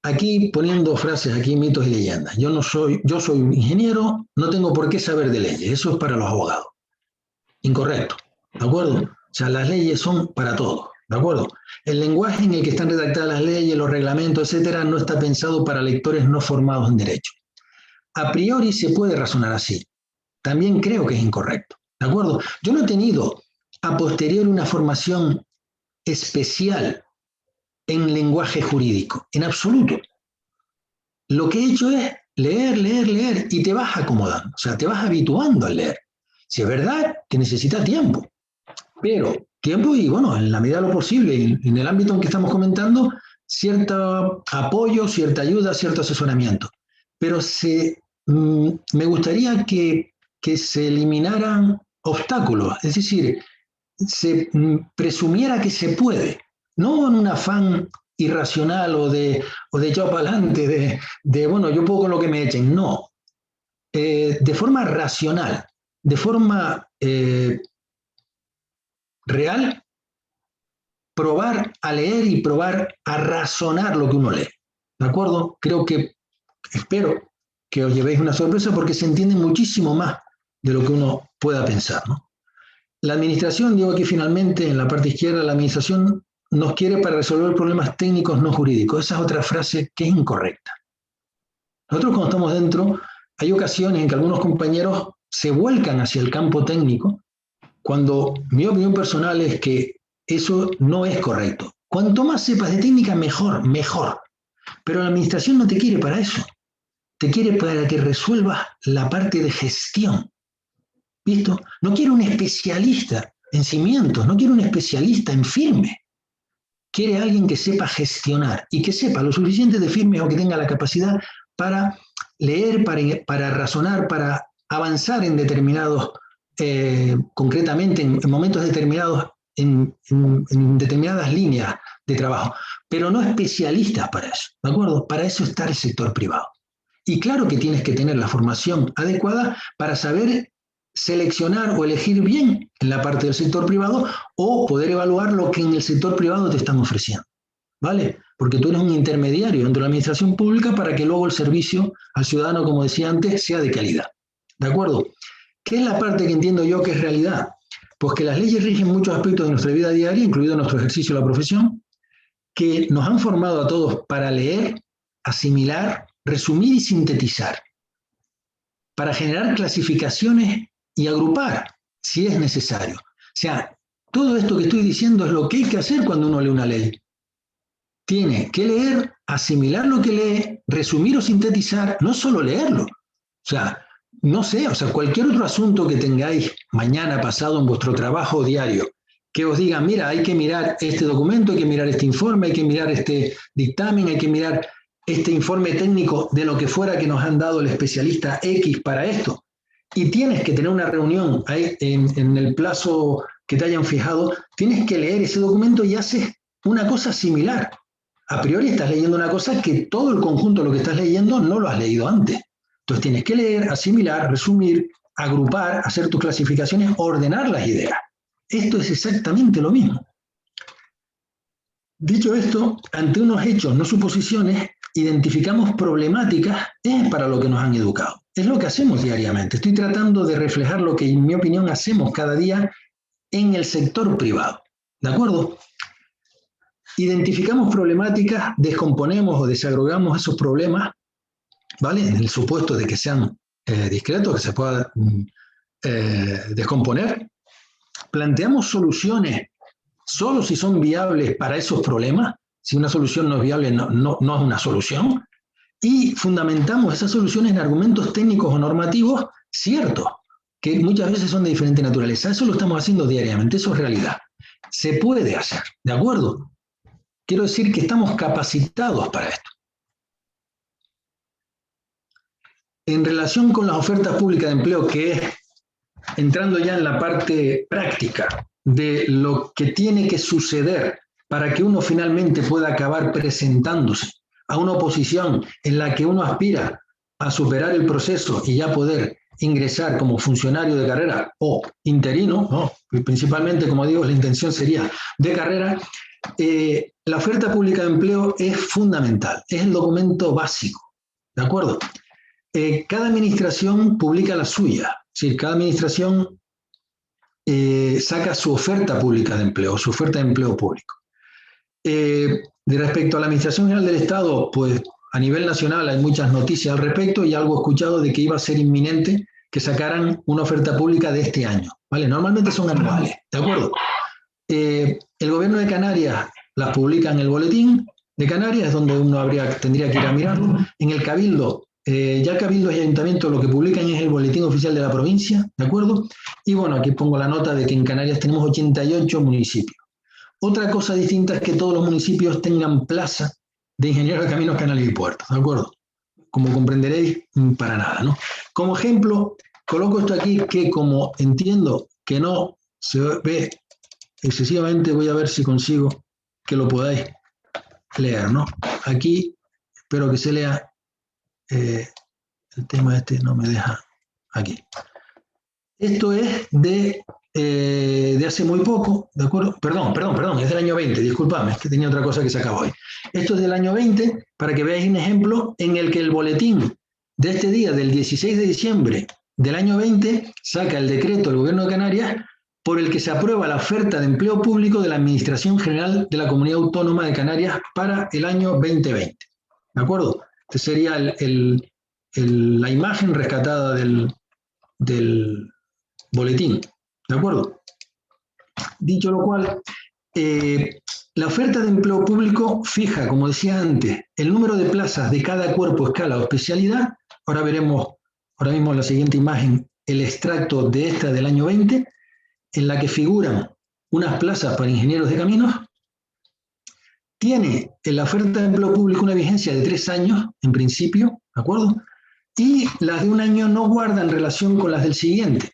Aquí poniendo frases, aquí mitos y leyendas. Yo soy un ingeniero, no tengo por qué saber de leyes, eso es para los abogados. Incorrecto, ¿de acuerdo? O sea, las leyes son para todos, ¿de acuerdo? El lenguaje en el que están redactadas las leyes, los reglamentos, etcétera, no está pensado para lectores no formados en derecho. A priori se puede razonar así. También creo que es incorrecto, ¿de acuerdo? Yo no he tenido a posteriori una formación especial en lenguaje jurídico, en absoluto. Lo que he hecho es leer, y te vas acomodando, o sea, te vas habituando al leer. Si es verdad que necesita tiempo, pero tiempo y, bueno, en la medida de lo posible, en el ámbito en que estamos comentando, cierto apoyo, cierta ayuda, cierto asesoramiento. Pero me gustaría que se eliminaran obstáculos, es decir, se presumiera que se puede, no en un afán irracional o de echado para adelante, bueno, yo puedo con lo que me echen, no. De forma racional, de forma real, probar a leer y probar a razonar lo que uno lee. ¿De acuerdo? Espero que os llevéis una sorpresa porque se entiende muchísimo más de lo que uno pueda pensar, ¿no? La administración, digo aquí finalmente en la parte izquierda, la administración nos quiere para resolver problemas técnicos no jurídicos. Esa es otra frase que es incorrecta. Nosotros cuando estamos dentro, hay ocasiones en que algunos compañeros se vuelcan hacia el campo técnico, cuando mi opinión personal es que eso no es correcto. Cuanto más sepas de técnica, mejor. Pero la administración no te quiere para eso. Te quiere para que resuelvas la parte de gestión. ¿Visto? No quiere un especialista en cimientos, no quiere un especialista en firme. Quiere alguien que sepa gestionar y que sepa lo suficiente de firme o que tenga la capacidad para leer, para razonar, para avanzar en determinados, concretamente en momentos determinados, en determinadas líneas de trabajo, pero no especialistas para eso, ¿de acuerdo? Para eso está el sector privado. Y claro que tienes que tener la formación adecuada para saber seleccionar o elegir bien en la parte del sector privado o poder evaluar lo que en el sector privado te están ofreciendo, ¿vale? Porque tú eres un intermediario dentro de la administración pública para que luego el servicio al ciudadano, como decía antes, sea de calidad, ¿de acuerdo? ¿Qué es la parte que entiendo yo que es realidad? Pues que las leyes rigen muchos aspectos de nuestra vida diaria, incluido nuestro ejercicio de la profesión, que nos han formado a todos para leer, asimilar, resumir y sintetizar, para generar clasificaciones y agrupar, si es necesario. O sea, todo esto que estoy diciendo es lo que hay que hacer cuando uno lee una ley. Tiene que leer, asimilar lo que lee, resumir o sintetizar, no solo leerlo. O sea, no sé, cualquier otro asunto que tengáis mañana, pasado en vuestro trabajo diario, que os digan, mira, hay que mirar este documento, hay que mirar este informe, hay que mirar este dictamen, hay que mirar este informe técnico de lo que fuera que nos han dado el especialista X para esto. Y tienes que tener una reunión ahí en el plazo que te hayan fijado, tienes que leer ese documento y haces una cosa similar. A priori estás leyendo una cosa que todo el conjunto de lo que estás leyendo no lo has leído antes. Entonces tienes que leer, asimilar, resumir, agrupar, hacer tus clasificaciones, ordenar las ideas. Esto es exactamente lo mismo. Dicho esto, ante unos hechos, no suposiciones, identificamos problemáticas, es para lo que nos han educado. Es lo que hacemos diariamente. Estoy tratando de reflejar lo que, en mi opinión, hacemos cada día en el sector privado. ¿De acuerdo? Identificamos problemáticas, descomponemos o desagrupamos esos problemas, ¿vale? En el supuesto de que sean discretos, que se puedan descomponer. Planteamos soluciones solo si son viables para esos problemas. Si una solución no es viable, no es una solución. Y fundamentamos esas soluciones en argumentos técnicos o normativos ciertos, que muchas veces son de diferente naturaleza. Eso lo estamos haciendo diariamente, eso es realidad. Se puede hacer, ¿de acuerdo? Quiero decir que estamos capacitados para esto. En relación con las ofertas públicas de empleo, que es entrando ya en la parte práctica de lo que tiene que suceder para que uno finalmente pueda acabar presentándose a una oposición en la que uno aspira a superar el proceso y ya poder ingresar como funcionario de carrera o interino, ¿no? Principalmente, como digo, la intención sería de carrera. La oferta pública de empleo es fundamental, es el documento básico, ¿de acuerdo? Cada administración publica la suya, es decir, cada administración saca su oferta pública de empleo, su oferta de empleo público. De respecto a la Administración General del Estado, pues a nivel nacional hay muchas noticias al respecto y algo escuchado de que iba a ser inminente que sacaran una oferta pública de este año, ¿vale? Normalmente son anuales, ¿de acuerdo? El gobierno de Canarias las publica en el boletín de Canarias, es donde uno tendría que ir a mirarlo. En el Cabildo, ya Cabildo y Ayuntamiento lo que publican es el boletín oficial de la provincia, ¿de acuerdo? Y bueno, aquí pongo la nota de que en Canarias tenemos 88 municipios. Otra cosa distinta es que todos los municipios tengan plaza de ingeniero de caminos, canales y puertos, ¿de acuerdo? Como comprenderéis, para nada, ¿no? Como ejemplo, coloco esto aquí que como entiendo que no se ve excesivamente, voy a ver si consigo que lo podáis leer, ¿no? Aquí espero que se lea, el tema este no me deja aquí. Esto es de hace muy poco, ¿de acuerdo? Perdón, es del año 20, disculpadme, es que tenía otra cosa que sacaba hoy. Esto es del año 20, para que veáis un ejemplo en el que el boletín de este día, del 16 de diciembre del año 20, saca el decreto del Gobierno de Canarias por el que se aprueba la oferta de empleo público de la Administración General de la Comunidad Autónoma de Canarias para el año 2020. ¿De acuerdo? Esta sería la imagen rescatada del boletín. ¿De acuerdo? Dicho lo cual, la oferta de empleo público fija, como decía antes, el número de plazas de cada cuerpo, escala o especialidad. Ahora veremos, ahora mismo en la siguiente imagen, el extracto de esta del año 20, en la que figuran unas plazas para ingenieros de caminos. Tiene en la oferta de empleo público una vigencia de 3 años, en principio, ¿de acuerdo? Y las de un año no guardan relación con las del siguiente.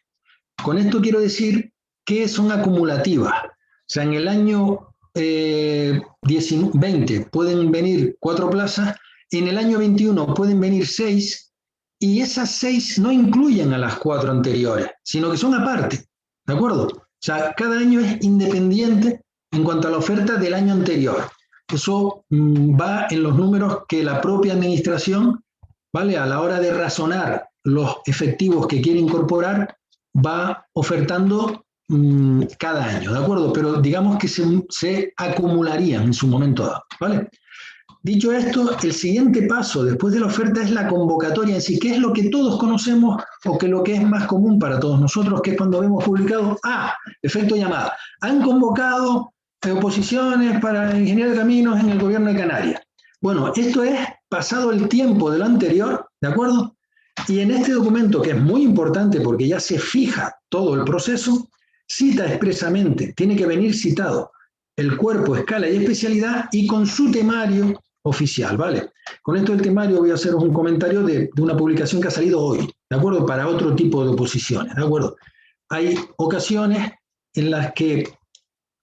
Con esto quiero decir que son acumulativas. O sea, en el año 20 pueden venir 4 plazas, en el año 21 pueden venir 6, y esas 6 no incluyen a las 4 anteriores, sino que son aparte, ¿de acuerdo? O sea, cada año es independiente en cuanto a la oferta del año anterior. Eso va en los números que la propia administración, ¿vale? A la hora de razonar los efectivos que quiere incorporar, va ofertando cada año, ¿de acuerdo? Pero digamos que se acumularían en su momento dado, ¿vale? Dicho esto, el siguiente paso después de la oferta es la convocatoria en sí, que es lo que todos conocemos o que lo que es más común para todos nosotros, que es cuando vemos publicado, efecto llamada, han convocado oposiciones para ingenieros de caminos en el gobierno de Canarias. Bueno, esto es pasado el tiempo de lo anterior, ¿de acuerdo? Y en este documento, que es muy importante porque ya se fija todo el proceso, cita expresamente, tiene que venir citado el cuerpo, escala y especialidad y con su temario oficial, ¿vale? Con esto del temario voy a hacer un comentario de una publicación que ha salido hoy, ¿de acuerdo? Para otro tipo de oposiciones, ¿de acuerdo? Hay ocasiones en las que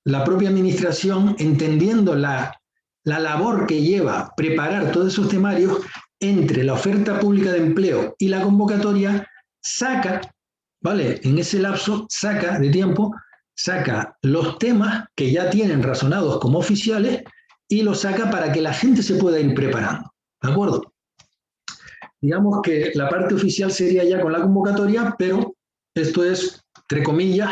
la propia administración, entendiendo la labor que lleva preparar todos esos temarios, entre la oferta pública de empleo y la convocatoria, saca, ¿vale? En ese lapso, saca de tiempo, saca los temas que ya tienen razonados como oficiales y los saca para que la gente se pueda ir preparando, ¿de acuerdo? Digamos que la parte oficial sería ya con la convocatoria, pero esto es, entre comillas,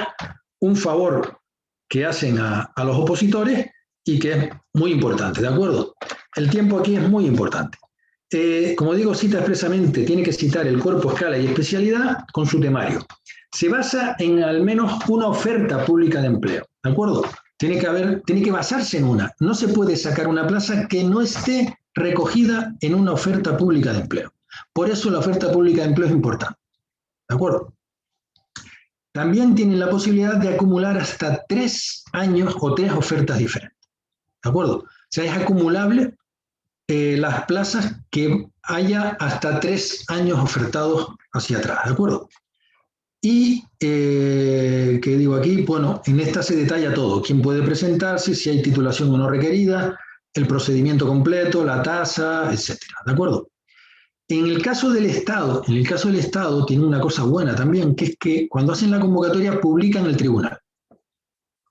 un favor que hacen a los opositores y que es muy importante, ¿de acuerdo? El tiempo aquí es muy importante. Como digo, cita expresamente, tiene que citar el cuerpo, escala y especialidad con su temario. Se basa en al menos una oferta pública de empleo, ¿de acuerdo? Tiene que basarse en una. No se puede sacar una plaza que no esté recogida en una oferta pública de empleo. Por eso la oferta pública de empleo es importante, ¿de acuerdo? También tienen la posibilidad de acumular hasta 3 años o 3 ofertas diferentes, ¿de acuerdo? O sea, es acumulable las plazas que haya hasta 3 años ofertados hacia atrás, ¿de acuerdo? Y, ¿qué digo aquí? Bueno, en esta se detalla todo, quién puede presentarse, si hay titulación o no requerida, el procedimiento completo, la tasa, etcétera, ¿de acuerdo? En el caso del Estado, tiene una cosa buena también, que es que cuando hacen la convocatoria publican el tribunal,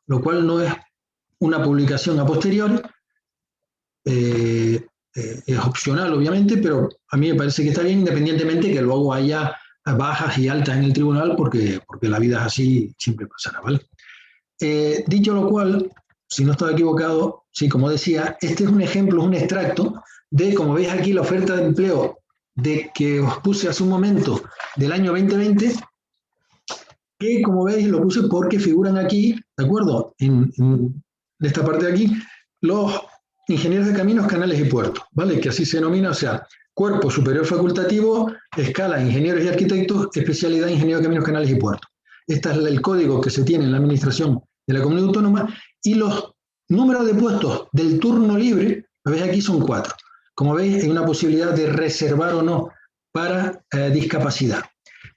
lo cual no es una publicación a posteriori, es opcional obviamente, pero a mí me parece que está bien, independientemente que luego haya bajas y altas en el tribunal, porque la vida es así, siempre pasará, ¿vale? Dicho lo cual, si no estoy equivocado, sí, como decía, este es un ejemplo, es un extracto de, como veis aquí, la oferta de empleo de que os puse hace un momento del año 2020, que como veis lo puse porque figuran aquí, ¿de acuerdo? En esta parte de aquí, los ingenieros de caminos, canales y puertos, ¿vale? Que así se denomina, o sea, cuerpo superior facultativo, escala ingenieros y arquitectos, especialidad ingeniero de caminos, canales y puertos. Este es el código que se tiene en la administración de la comunidad autónoma y los números de puestos del turno libre, lo veis aquí, son 4. Como veis, hay una posibilidad de reservar o no para discapacidad.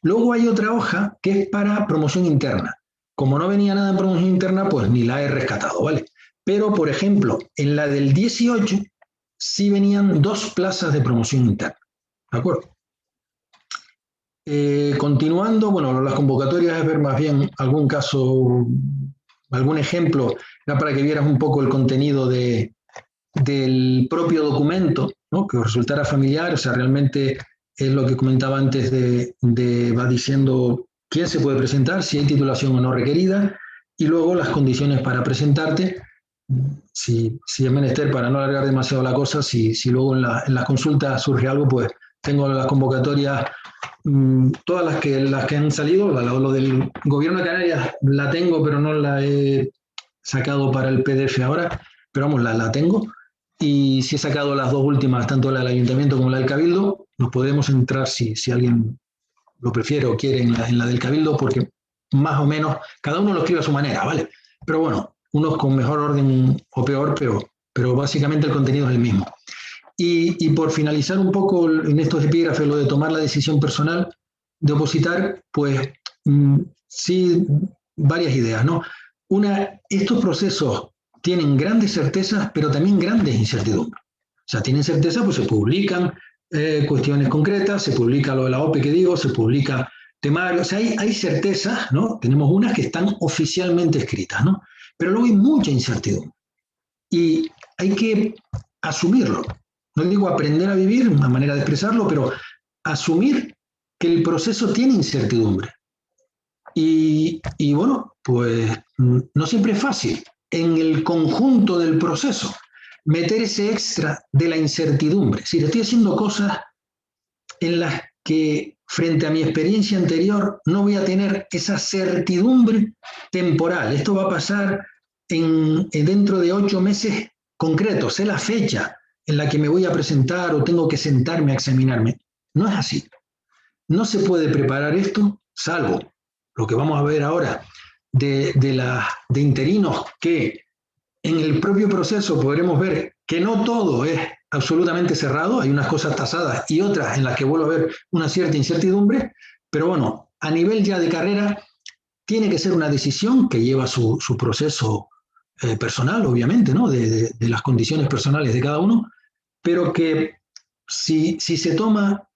Luego hay otra hoja que es para promoción interna. Como no venía nada en promoción interna, pues ni la he rescatado, ¿vale? Pero, por ejemplo, en la del 18 sí venían 2 plazas de promoción interna, ¿de acuerdo? Continuando, bueno, las convocatorias es ver más bien algún caso, algún ejemplo, ya para que vieras un poco el contenido del propio documento, ¿no? Que os resultara familiar, o sea, realmente es lo que comentaba antes va diciendo quién se puede presentar, si hay titulación o no requerida, y luego las condiciones para presentarte, si es menester, para no alargar demasiado la cosa, si luego en la consulta surge algo, pues tengo las convocatorias, todas las que han salido, lo del Gobierno de Canarias la tengo, pero no la he sacado para el PDF ahora, pero vamos, la tengo. Y si he sacado las 2 últimas, tanto la del Ayuntamiento como la del Cabildo, nos podemos entrar si alguien lo prefiere o quiere en la del Cabildo, porque más o menos cada uno lo escribe a su manera, ¿vale? Pero bueno, unos con mejor orden o peor, pero básicamente el contenido es el mismo. Y por finalizar un poco en estos epígrafes, lo de tomar la decisión personal de opositar, pues sí, varias ideas, ¿no? Una, estos procesos tienen grandes certezas, pero también grandes incertidumbres. O sea, tienen certeza, pues se publican cuestiones concretas, se publica lo de la OPE que digo, se publica temario, o sea, hay certezas, ¿no? Tenemos unas que están oficialmente escritas, ¿no? Pero luego hay mucha incertidumbre. Y hay que asumirlo. No digo aprender a vivir, una manera de expresarlo, pero asumir que el proceso tiene incertidumbre. Y bueno, pues no siempre es fácil en el conjunto del proceso meter ese extra de la incertidumbre. Si estoy haciendo cosas en las que frente a mi experiencia anterior no voy a tener esa certidumbre temporal. Esto va a pasar dentro de 8 meses concretos, sé la fecha en la que me voy a presentar o tengo que sentarme a examinarme. No es así. No se puede preparar esto, salvo lo que vamos a ver ahora de interinos, que en el propio proceso podremos ver que no todo es absolutamente cerrado, hay unas cosas tasadas y otras en las que vuelve a haber una cierta incertidumbre, pero bueno, a nivel ya de carrera, tiene que ser una decisión que lleva su proceso personal, obviamente, ¿no? De las condiciones personales de cada uno, pero que si se toma,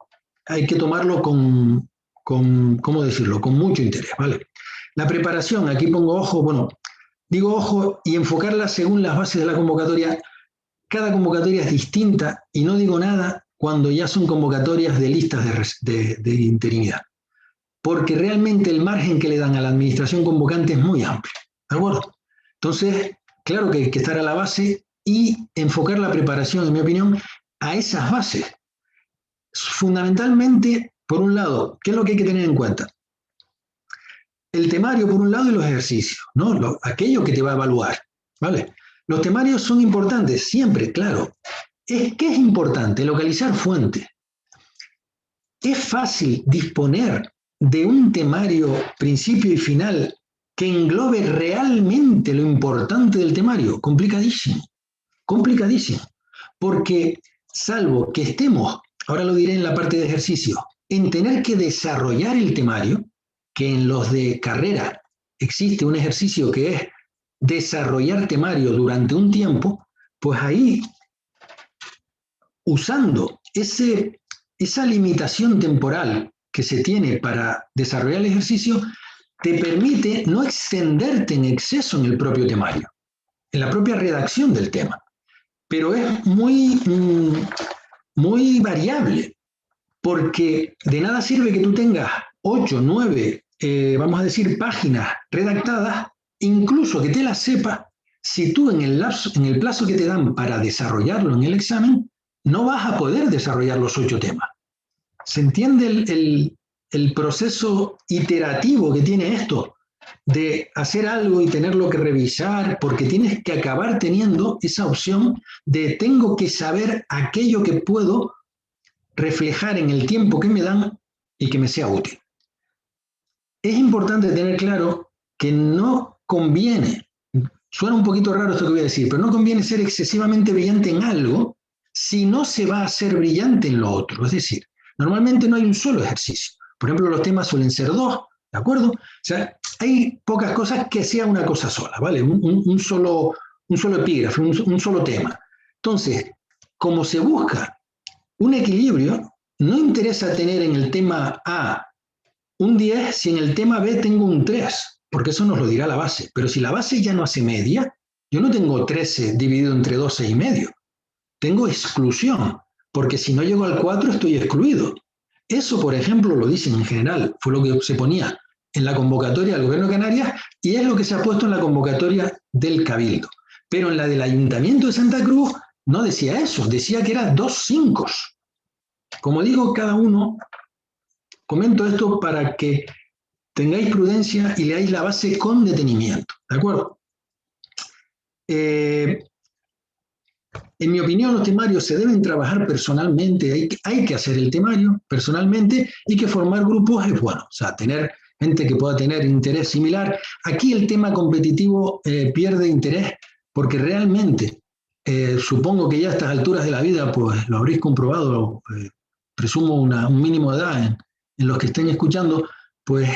hay que tomarlo ¿cómo decirlo? Con mucho interés, ¿vale? La preparación, aquí pongo ojo, bueno, digo ojo y enfocarla según las bases de la convocatoria. Cada convocatoria es distinta y no digo nada cuando ya son convocatorias de listas de interinidad, porque realmente el margen que le dan a la administración convocante es muy amplio, ¿de acuerdo? Entonces, claro que hay que estar a la base y enfocar la preparación, en mi opinión, a esas bases. Fundamentalmente, por un lado, ¿qué es lo que hay que tener en cuenta? El temario, por un lado, y los ejercicios, ¿no? Aquello que te va a evaluar, ¿vale? Los temarios son importantes, siempre, claro. ¿Qué es importante? Localizar fuentes. Es fácil disponer de un temario principio y final que englobe realmente lo importante del temario. Complicadísimo, complicadísimo. Porque salvo que estemos, ahora lo diré en la parte de ejercicio, en tener que desarrollar el temario, que en los de carrera existe un ejercicio que es desarrollar temario durante un tiempo, pues ahí, usando esa limitación temporal que se tiene para desarrollar el ejercicio, te permite no extenderte en exceso en el propio temario, en la propia redacción del tema. Pero es muy variable, porque de nada sirve que tú tengas 8, 9, vamos a decir, páginas redactadas, incluso que te las sepas, si tú en el plazo que te dan para desarrollarlo en el examen, no vas a poder desarrollar los 8 temas. ¿Se entiende el proceso iterativo que tiene esto? De hacer algo y tenerlo que revisar, porque tienes que acabar teniendo esa opción de tengo que saber aquello que puedo reflejar en el tiempo que me dan y que me sea útil. Es importante tener claro que no conviene, suena un poquito raro esto que voy a decir, pero no conviene ser excesivamente brillante en algo si no se va a ser brillante en lo otro. Es decir, normalmente no hay un solo ejercicio. Por ejemplo, los temas suelen ser 2, ¿de acuerdo? O sea, hay pocas cosas que sea una cosa sola, ¿vale? Un solo epígrafe, un solo tema. Entonces, como se busca un equilibrio, no interesa tener en el tema A un 10 si en el tema B tengo un 3, porque eso nos lo dirá la base. Pero si la base ya no hace media, yo no tengo 13 dividido entre 12 y medio. Tengo exclusión, porque si no llego al 4 estoy excluido. Eso, por ejemplo, lo dicen en general, fue lo que se ponía en la convocatoria del Gobierno de Canarias y es lo que se ha puesto en la convocatoria del Cabildo. Pero en la del Ayuntamiento de Santa Cruz no decía eso, decía que eran 2 5. Como digo, cada uno, comento esto para que tengáis prudencia y leáis la base con detenimiento, ¿de acuerdo? En mi opinión, los temarios se deben trabajar personalmente, hay que hacer el temario personalmente y que formar grupos es bueno, o sea, tener gente que pueda tener interés similar. Aquí el tema competitivo pierde interés porque realmente, supongo que ya a estas alturas de la vida, pues lo habréis comprobado, presumo un mínimo de edad en los que estén escuchando, pues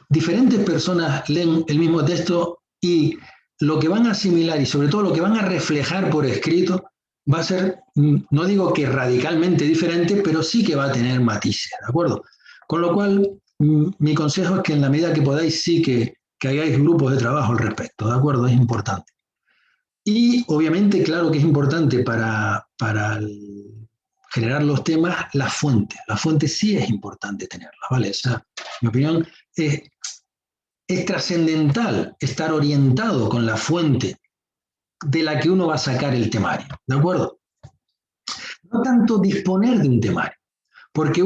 diferentes personas leen el mismo texto y lo que van a asimilar y sobre todo lo que van a reflejar por escrito va a ser, no digo que radicalmente diferente, pero sí que va a tener matices, ¿de acuerdo? Con lo cual, mi consejo es que en la medida que podáis sí que hagáis grupos de trabajo al respecto, ¿de acuerdo? Es importante. Y obviamente, claro que es importante para generar los temas, las fuentes. Las fuentes sí es importante tenerlas, ¿vale? Esa, en mi opinión, es trascendental estar orientado con la fuente de la que uno va a sacar el temario, ¿de acuerdo? No tanto disponer de un temario, porque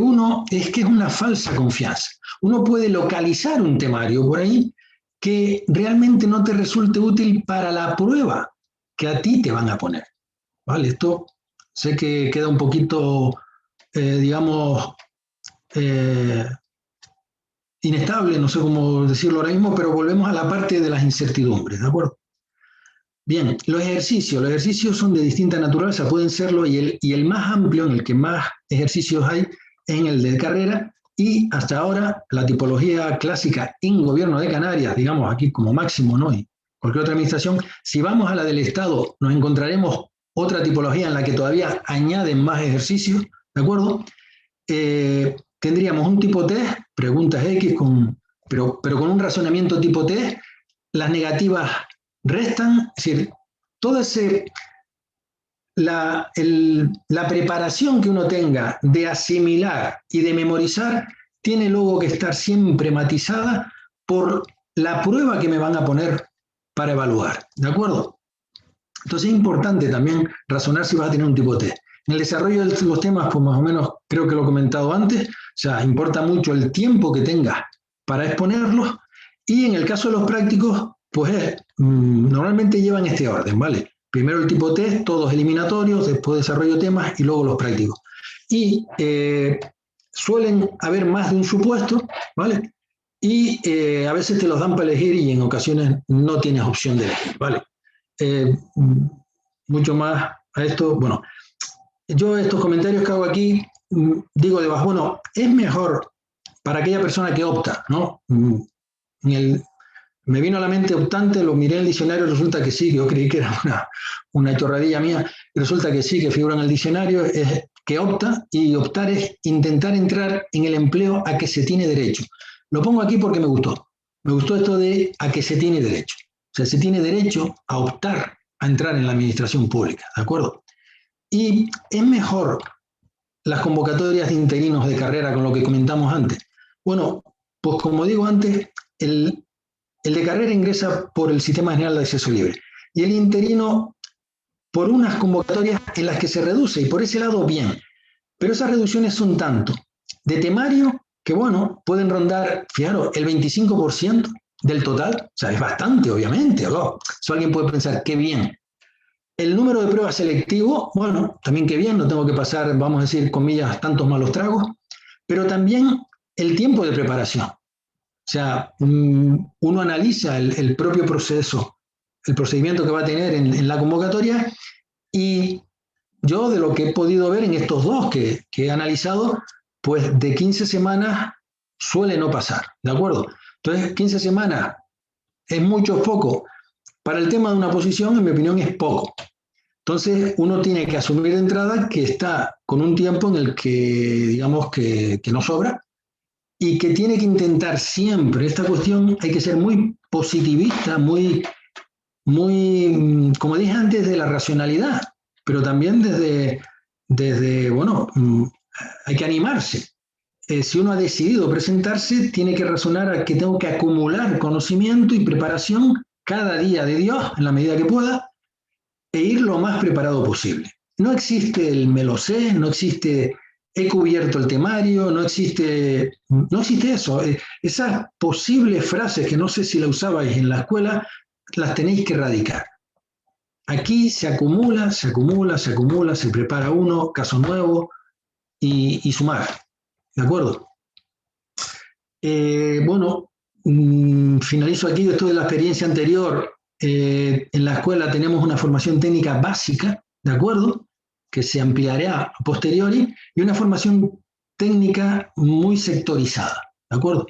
es que es una falsa confianza. Uno puede localizar un temario por ahí que realmente no te resulte útil para la prueba que a ti te van a poner, ¿vale? Esto sé que queda un poquito, digamos, inestable, no sé cómo decirlo ahora mismo, pero volvemos a la parte de las incertidumbres, ¿de acuerdo? Bien, los ejercicios son de distinta naturaleza, pueden serlo, y el más amplio, en el que más ejercicios hay, es en el de carrera, y hasta ahora la tipología clásica en Gobierno de Canarias, digamos aquí como máximo, ¿no? Y cualquier otra administración, si vamos a la del Estado, nos encontraremos otra tipología en la que todavía añaden más ejercicios, ¿de acuerdo? Tendríamos un tipo test, preguntas X, pero con un razonamiento tipo test, las negativas restan, es decir, todo ese... La preparación que uno tenga de asimilar y de memorizar tiene luego que estar siempre matizada por la prueba que me van a poner para evaluar, ¿de acuerdo? Entonces es importante también razonar si vas a tener un tipo test. En el desarrollo de los temas, pues más o menos creo que lo he comentado antes, o sea, importa mucho el tiempo que tengas para exponerlos, y en el caso de los prácticos, pues normalmente llevan este orden, ¿vale? Primero el tipo test, todos eliminatorios, después desarrollo de temas y luego los prácticos. Y suelen haber más de un supuesto, ¿vale? Y a veces te los dan para elegir y en ocasiones no tienes opción de elegir, ¿vale? Mucho más a esto, bueno, yo estos comentarios que hago aquí, digo debajo, bueno, es mejor para aquella persona que opta, ¿no? Me vino a la mente optante, lo miré en el diccionario, resulta que sí, yo creí que era una chorradilla mía, resulta que sí, que figura en el diccionario, es que opta, y optar es intentar entrar en el empleo a que se tiene derecho. Lo pongo aquí porque me gustó esto de a que se tiene derecho. O sea, se tiene derecho a optar a entrar en la administración pública, ¿de acuerdo? Y es mejor las convocatorias de interinos de carrera con lo que comentamos antes. Bueno, pues como digo antes, el de carrera ingresa por el Sistema General de Acceso Libre y el interino por unas convocatorias en las que se reduce, y por ese lado bien. Pero esas reducciones son tanto de temario que, bueno, pueden rondar, fijaros, el 25% del total. O sea, es bastante, obviamente. ¿No? Eso alguien puede pensar, qué bien. El número de pruebas selectivo, bueno, también qué bien, no tengo que pasar, vamos a decir, comillas, tantos malos tragos, pero también el tiempo de preparación. O sea, uno analiza el propio proceso, el procedimiento que va a tener en la convocatoria, y yo de lo que he podido ver en estos dos que he analizado, pues de 15 semanas suele no pasar, ¿de acuerdo? Entonces, 15 semanas es mucho o poco. Para el tema de una posición, en mi opinión, es poco. Entonces, uno tiene que asumir de entrada que está con un tiempo en el que, digamos, que no sobra, y que tiene que intentar siempre, esta cuestión hay que ser muy positivista, muy, como dije antes, de la racionalidad, pero también desde bueno, hay que animarse. Si uno ha decidido presentarse, tiene que razonar a que tengo que acumular conocimiento y preparación cada día de Dios, en la medida que pueda, e ir lo más preparado posible. No existe el me lo sé, no existe he cubierto el temario, no existe eso. Esas posibles frases que no sé si la usabais en la escuela, las tenéis que erradicar. Aquí se acumula, se prepara uno, caso nuevo y sumar. ¿De acuerdo? Bueno, finalizo aquí. Esto de la experiencia anterior. En la escuela tenemos una formación técnica básica, ¿de acuerdo?, que se ampliará a posteriori, y una formación técnica muy sectorizada, ¿de acuerdo?,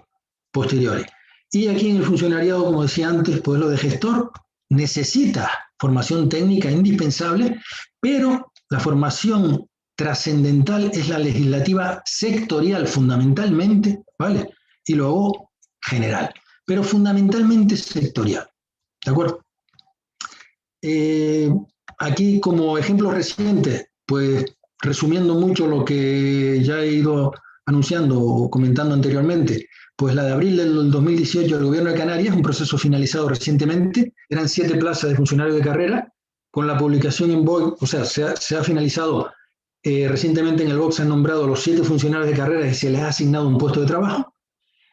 posteriori. Y aquí en el funcionariado, como decía antes, pues lo de gestor necesita formación técnica indispensable, pero la formación trascendental es la legislativa sectorial fundamentalmente, ¿vale?, y luego general, pero fundamentalmente sectorial. ¿De acuerdo? Aquí como ejemplo reciente, pues resumiendo mucho lo que ya he ido anunciando o comentando anteriormente, pues la de abril del 2018 del Gobierno de Canarias, un proceso finalizado recientemente, eran 7 plazas de funcionarios de carrera, con la publicación en BOE, o sea, se ha finalizado recientemente en el BOE, se han nombrado los 7 funcionarios de carrera y se les ha asignado un puesto de trabajo,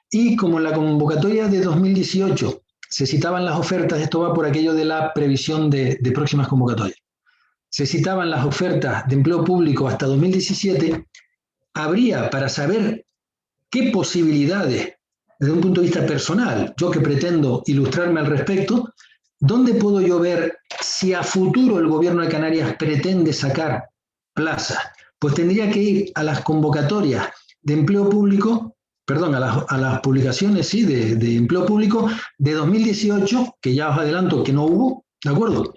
y como en la convocatoria de 2018 se citaban las ofertas, esto va por aquello de la previsión de próximas convocatorias, se citaban las ofertas de empleo público hasta 2017, habría, para saber qué posibilidades, desde un punto de vista personal, yo que pretendo ilustrarme al respecto, ¿dónde puedo yo ver si a futuro el Gobierno de Canarias pretende sacar plazas? Pues tendría que ir a las convocatorias de empleo público perdón, a las publicaciones, sí, de empleo público de 2018, que ya os adelanto que no hubo, ¿de acuerdo?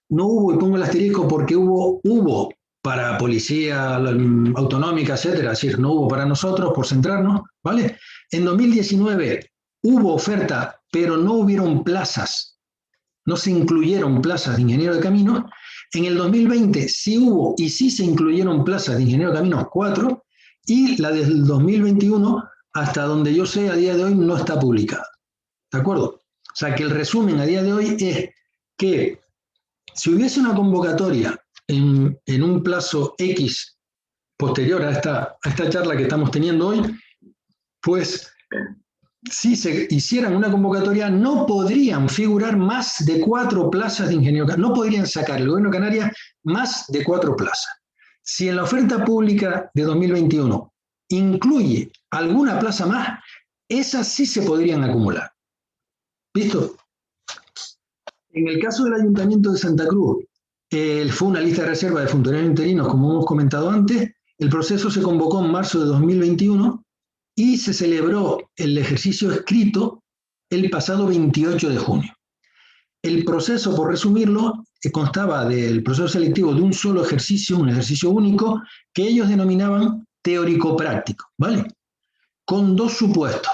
No hubo, y pongo el asterisco porque hubo para policía autonómica, etcétera, es decir, no hubo para nosotros, por centrarnos, ¿vale? En 2019 hubo oferta, pero no hubieron plazas, no se incluyeron plazas de ingeniero de caminos. En el 2020 sí hubo y sí se incluyeron plazas de ingeniero de caminos 4, y la del 2021, hasta donde yo sé, a día de hoy no está publicada, ¿de acuerdo? O sea que el resumen a día de hoy es que si hubiese una convocatoria en un plazo X posterior a esta charla que estamos teniendo hoy, pues si se hicieran una convocatoria no podrían figurar más de 4 plazas de ingeniero, no podrían sacar el gobierno de Canarias más de 4 plazas. Si en la oferta pública de 2021 incluye alguna plaza más, esas sí se podrían acumular. ¿Listo? En el caso del Ayuntamiento de Santa Cruz, fue una lista de reserva de funcionarios interinos, como hemos comentado antes. El proceso se convocó en marzo de 2021 y se celebró el ejercicio escrito el pasado 28 de junio. El proceso, por resumirlo, constaba del proceso selectivo de un solo ejercicio, un ejercicio único, que ellos denominaban teórico-práctico, ¿vale? Con 2 supuestos,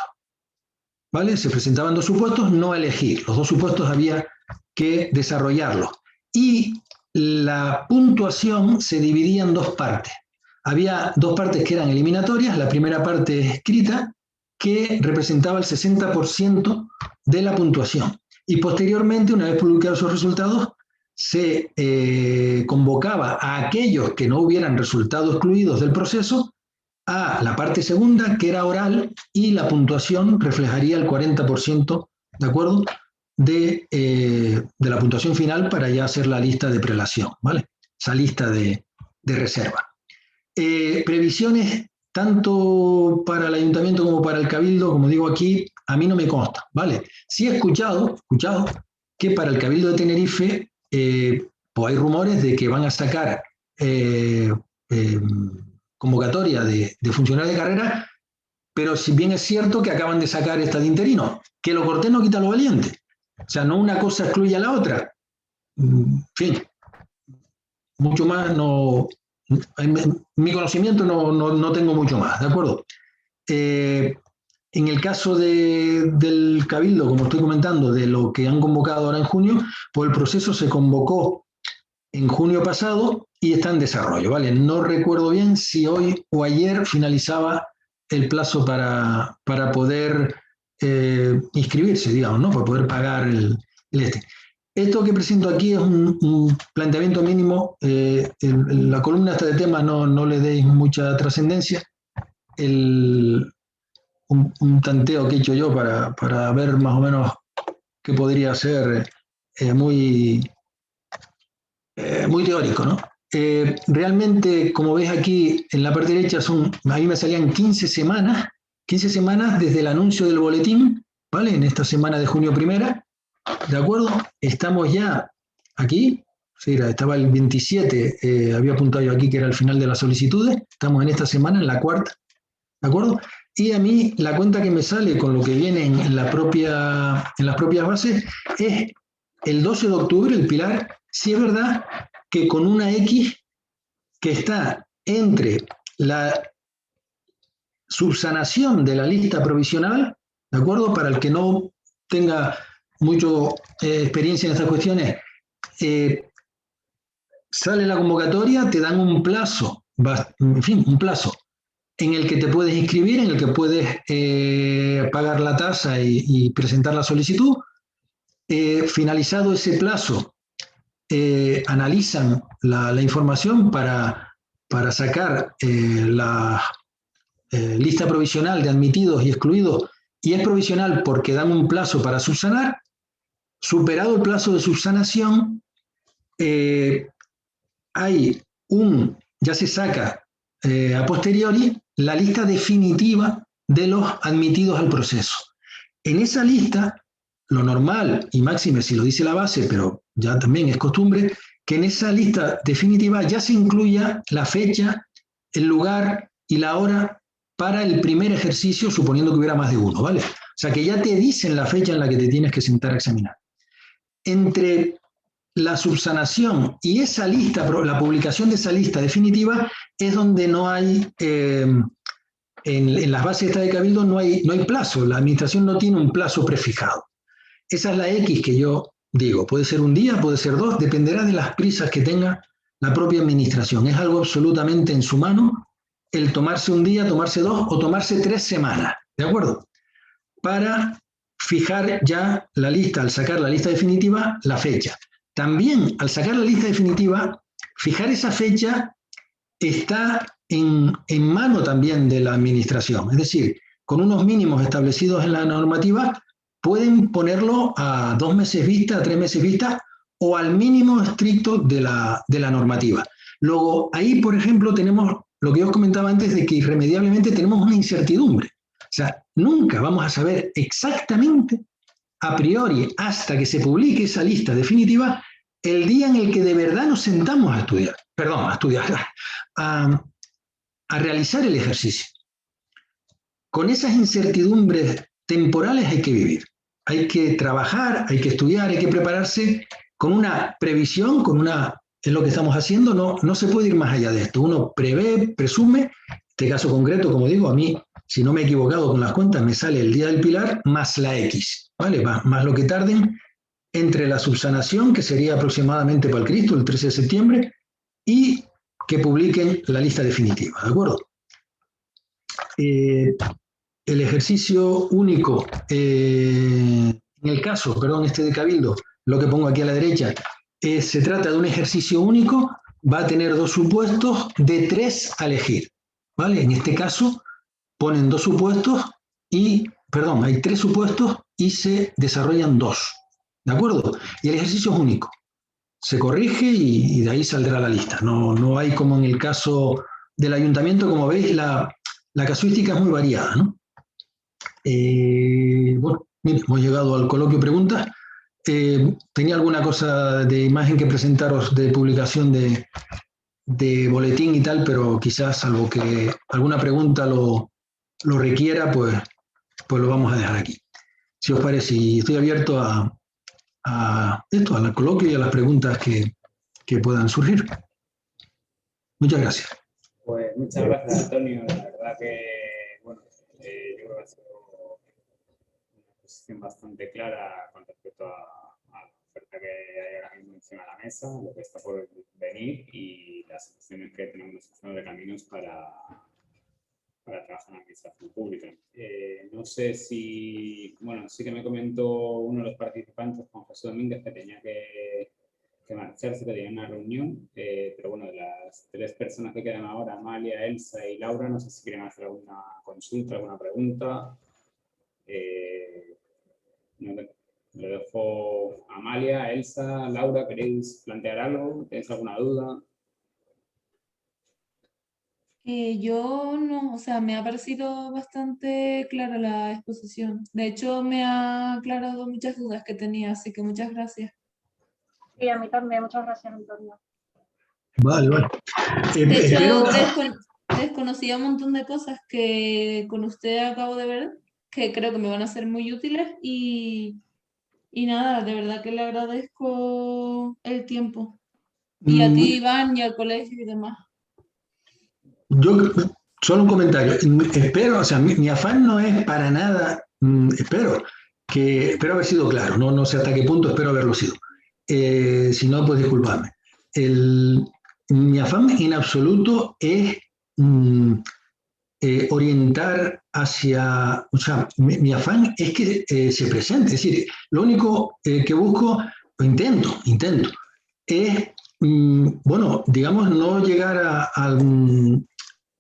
¿vale? Se presentaban 2 supuestos, no elegir. Los 2 supuestos había que desarrollarlos. Y la puntuación se dividía en 2 partes. Había 2 partes que eran eliminatorias. La primera parte escrita, que representaba el 60% de la puntuación. Y posteriormente, una vez publicados sus resultados, se convocaba a aquellos que no hubieran resultado excluidos del proceso a la parte segunda, que era oral, y la puntuación reflejaría el 40%, ¿de acuerdo?, de la puntuación final para ya hacer la lista de prelación, ¿vale? Esa lista de reserva. Previsiones tanto para el ayuntamiento como para el cabildo, como digo aquí, a mí no me consta, ¿vale? Sí he escuchado que para el cabildo de Tenerife pues hay rumores de que van a sacar convocatoria de funcionarios de carrera, pero si bien es cierto que acaban de sacar esta de interino, que lo cortés no quita lo valiente. O sea, no una cosa excluye a la otra. En fin, mucho más no... En mi conocimiento no tengo mucho más, ¿de acuerdo? En el caso del cabildo, como estoy comentando, de lo que han convocado ahora en junio, pues el proceso se convocó en junio pasado y está en desarrollo, ¿vale? No recuerdo bien si hoy o ayer finalizaba el plazo para poder inscribirse, digamos, ¿no? Para poder pagar el este. Esto que presento aquí es un planteamiento mínimo. La columna esta de temas no le deis mucha trascendencia. Un tanteo que he hecho yo para ver más o menos qué podría ser muy teórico, ¿no? Realmente, como ves aquí en la parte derecha, a mí me salían 15 semanas desde el anuncio del boletín, ¿vale? En esta semana de junio primera, ¿de acuerdo? Estamos ya aquí, sí, estaba el 27, había apuntado yo aquí que era el final de las solicitudes, estamos en esta semana, en la 4ª, ¿de acuerdo? Y a mí la cuenta que me sale con lo que viene en las propias bases es el 12 de octubre, el pilar. Sí es verdad que con una X que está entre la subsanación de la lista provisional, ¿de acuerdo? Para el que no tenga mucho experiencia en estas cuestiones, sale la convocatoria, te dan un plazo, en fin, un plazo en el que te puedes inscribir, en el que puedes pagar la tasa y presentar la solicitud. Finalizado ese plazo, analizan la información para sacar la lista provisional de admitidos y excluidos, y es provisional porque dan un plazo para subsanar. Superado el plazo de subsanación, ya se saca a posteriori la lista definitiva de los admitidos al proceso. En esa lista, lo normal, y máxime si lo dice la base, pero ya también es costumbre, que en esa lista definitiva ya se incluya la fecha, el lugar y la hora para el primer ejercicio, suponiendo que hubiera más de uno, ¿vale? O sea, que ya te dicen la fecha en la que te tienes que sentar a examinar. Entre la subsanación y esa lista, la publicación de esa lista definitiva, es donde no hay, en las bases de Cabildo no hay plazo, la administración no tiene un plazo prefijado. Esa es la X que yo digo, puede ser un día, puede ser dos, dependerá de las prisas que tenga la propia administración. Es algo absolutamente en su mano el tomarse un día, tomarse dos o tomarse 3 semanas, ¿de acuerdo? Para fijar ya la lista, al sacar la lista definitiva, la fecha. También, al sacar la lista definitiva, fijar esa fecha está en mano también de la administración. Es decir, con unos mínimos establecidos en la normativa, pueden ponerlo a 2 meses vista, a 3 meses vista, o al mínimo estricto de la normativa. Luego, ahí, por ejemplo, tenemos lo que yo os comentaba antes de que irremediablemente tenemos una incertidumbre. O sea, nunca vamos a saber exactamente, a priori, hasta que se publique esa lista definitiva, el día en el que de verdad nos sentamos a estudiar, a realizar el ejercicio. Con esas incertidumbres temporales hay que vivir. Hay que trabajar, hay que estudiar, hay que prepararse con una previsión, es lo que estamos haciendo, no se puede ir más allá de esto. Uno prevé, presume, este caso concreto, como digo, a mí, si no me he equivocado con las cuentas, me sale el día del Pilar más la X, ¿vale? Más lo que tarden entre la subsanación, que sería aproximadamente para el Cristo, el 13 de septiembre, y que publiquen la lista definitiva, ¿de acuerdo? El ejercicio único, en el caso, este de Cabildo, lo que pongo aquí a la derecha, se trata de un ejercicio único, va a tener 2 supuestos de 3 a elegir, ¿vale? En este caso ponen 2 supuestos hay 3 supuestos y se desarrollan 2, ¿de acuerdo? Y el ejercicio es único, se corrige y de ahí saldrá la lista. No hay como en el caso del ayuntamiento, como veis, la casuística es muy variada, ¿no? Bueno, mire, hemos llegado al coloquio preguntas. Tenía alguna cosa de imagen que presentaros de publicación de boletín y tal, pero quizás, salvo que alguna pregunta lo requiera, pues lo vamos a dejar aquí. Si os parece, y estoy abierto al coloquio y a las preguntas que puedan surgir. Muchas gracias. Pues muchas gracias, Antonio. La verdad que, bueno, yo creo que ha sido una posición bastante clara con respecto a la oferta que hay ahora mismo encima de la mesa, lo que está por venir y las opciones que tenemos nosotros de caminos para trabajar en la administración pública. No sé si, bueno, sí que me comentó uno de los participantes, Juan José Domínguez, que tenía que marcharse, que tenía una reunión, pero bueno, de las 3 personas que quedan ahora, Amalia, Elsa y Laura, no sé si quieren hacer alguna consulta, alguna pregunta. Le dejo a Amalia, Elsa, Laura, ¿queréis plantear algo? ¿Tenéis alguna duda? Yo no, o sea, me ha parecido bastante clara la exposición. De hecho, me ha aclarado muchas dudas que tenía, así que muchas gracias. Sí, a mí también. Muchas gracias, Antonio. Vale. De hecho, desconocía un montón de cosas que con usted acabo de ver, que creo que me van a ser muy útiles y nada, de verdad que le agradezco el tiempo. Y a ti, Iván, y al colegio y demás. Yo, solo un comentario. Espero, o sea, mi afán no es para nada, espero haber sido claro, no sé hasta qué punto, espero haberlo sido. Si no, pues disculpadme. Mi afán en absoluto es orientar hacia, o sea, mi afán es que se presente. Es decir, lo único que busco, o intento, es, bueno, digamos, no llegar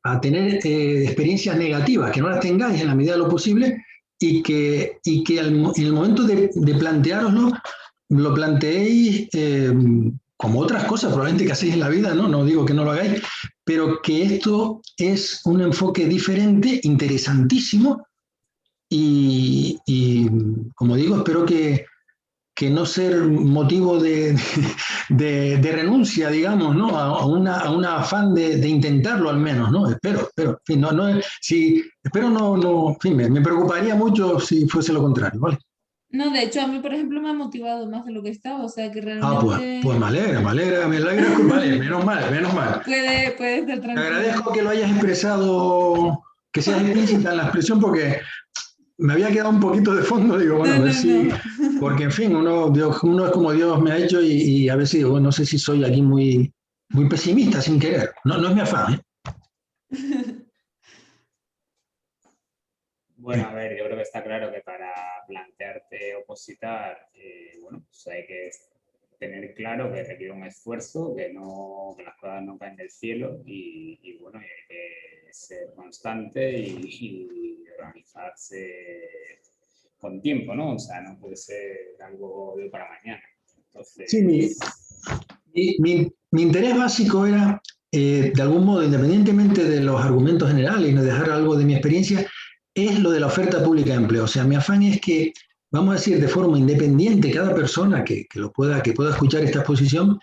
a tener experiencias negativas, que no las tengáis en la medida de lo posible y que en el momento de planteároslo, lo planteéis como otras cosas probablemente que hacéis en la vida, no digo que no lo hagáis, pero que esto es un enfoque diferente, interesantísimo y como digo, espero que no ser motivo de de renuncia, digamos, ¿no? A un afán de intentarlo al menos, ¿no? Espero, en fin, en fin, me preocuparía mucho si fuese lo contrario, ¿vale? No, de hecho, a mí, por ejemplo, me ha motivado más de lo que estaba, o sea que Pues me alegra, vale, menos mal. Puede ser Te tranquilo. agradezco que lo hayas expresado, que seas explícita en la expresión, porque me había quedado un poquito de fondo, digo, bueno, a ver si, porque en fin, uno es como Dios me ha hecho y a veces digo, bueno, no sé si soy aquí muy pesimista sin querer, no es mi afán, ¿eh? Bueno, a ver, yo creo que está claro que para plantearte opositar, bueno, pues hay que tener claro que requiere un esfuerzo, que las cosas no caen del cielo y bueno, hay que ser constante y organizarse con tiempo, ¿no? O sea, no puede ser algo de hoy para mañana. Entonces... Sí, mi interés básico era, de algún modo, independientemente de los argumentos generales y no dejar algo de mi experiencia, es lo de la oferta pública de empleo. O sea, mi afán es que, vamos a decir, de forma independiente, cada persona que pueda escuchar esta exposición,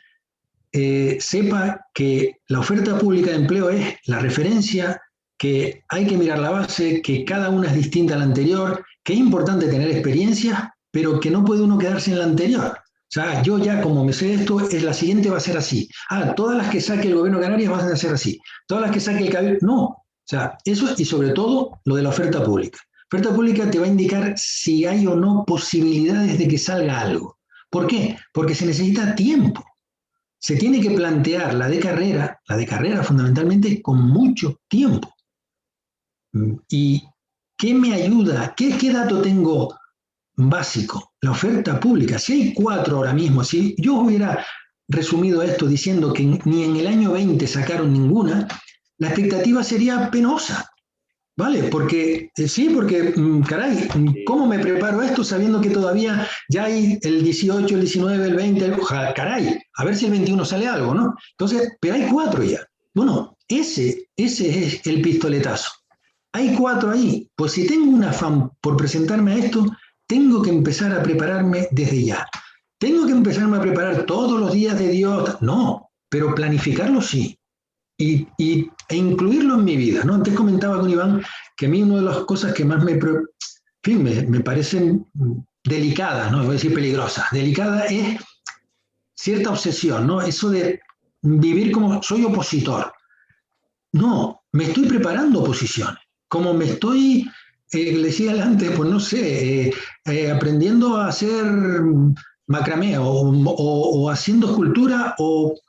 sepa que la oferta pública de empleo es la referencia, que hay que mirar la base, que cada una es distinta a la anterior, que es importante tener experiencia, pero que no puede uno quedarse en la anterior. O sea, yo ya como me sé esto, la siguiente va a ser así. Todas las que saque el gobierno de Canarias van a ser así. Todas las que saque el Cabildo, no. O sea, eso y sobre todo lo de la oferta pública. La oferta pública te va a indicar si hay o no posibilidades de que salga algo. ¿Por qué? Porque se necesita tiempo. Se tiene que plantear la de carrera fundamentalmente con mucho tiempo. ¿Y qué me ayuda? ¿Qué dato tengo básico? La oferta pública. Si hay 4 ahora mismo, si yo hubiera resumido esto diciendo que ni en el año 20 sacaron ninguna, la expectativa sería penosa. ¿Vale? Porque, caray, ¿cómo me preparo esto sabiendo que todavía ya hay el 18, el 19, el 20, caray, a ver si el 21 sale algo, ¿no? Entonces, pero hay 4 ya. Bueno, ese es el pistoletazo. Hay 4 ahí. Pues si tengo un afán por presentarme a esto, tengo que empezar a prepararme desde ya. ¿Tengo que empezarme a preparar todos los días de Dios? No, pero planificarlo sí. E incluirlo en mi vida, ¿no? Antes comentaba con Iván que a mí una de las cosas que más me parecen delicadas, no voy a decir peligrosas, delicada es cierta obsesión, ¿no? Eso de vivir como soy opositor. No, me estoy preparando oposiciones, como me estoy, le decía antes, pues no sé, aprendiendo a hacer macramé o haciendo escultura o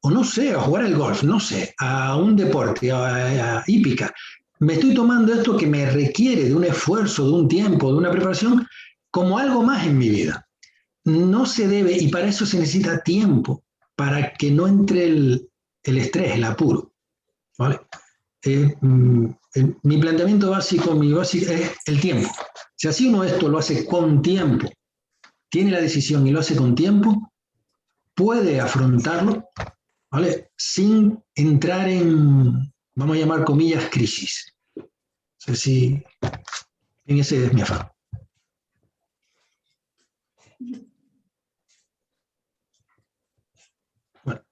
no sé, a jugar al golf, no sé, a un deporte, a hípica. Me estoy tomando esto que me requiere de un esfuerzo, de un tiempo, de una preparación, como algo más en mi vida. No se debe, y para eso se necesita tiempo, para que no entre el estrés, el apuro. ¿Vale? Mi planteamiento básico es el tiempo. Si así uno esto lo hace con tiempo, tiene la decisión y lo hace con tiempo, puede afrontarlo, ¿vale? Sin entrar en, vamos a llamar comillas, crisis. No sé si en ese es mi afán. Bueno.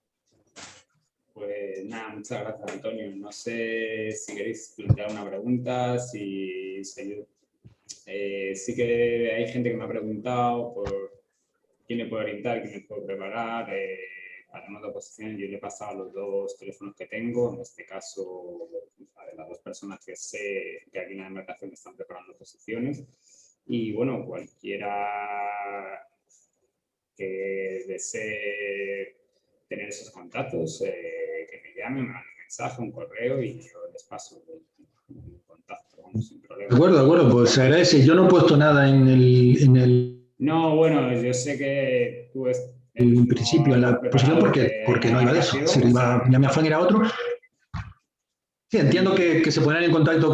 Pues nada, muchas gracias, Antonio. No sé si queréis plantear una pregunta, si sí que hay gente que me ha preguntado por quién me puede orientar, quién me puede preparar. Para una oposición yo le he pasado los 2 teléfonos que tengo, en este caso a las 2 personas que sé que aquí en la demarcación están preparando oposiciones. Y bueno, cualquiera que desee tener esos contactos, que me llamen, me manden un mensaje, un correo y yo les paso el contacto, sin problema. De acuerdo, pues se agradece. Yo no he puesto nada en el... No, bueno, yo sé que tú en principio en la posición porque no iba de eso, si iba, ya mi afán era otro. Sí, entiendo que se pondrán en contacto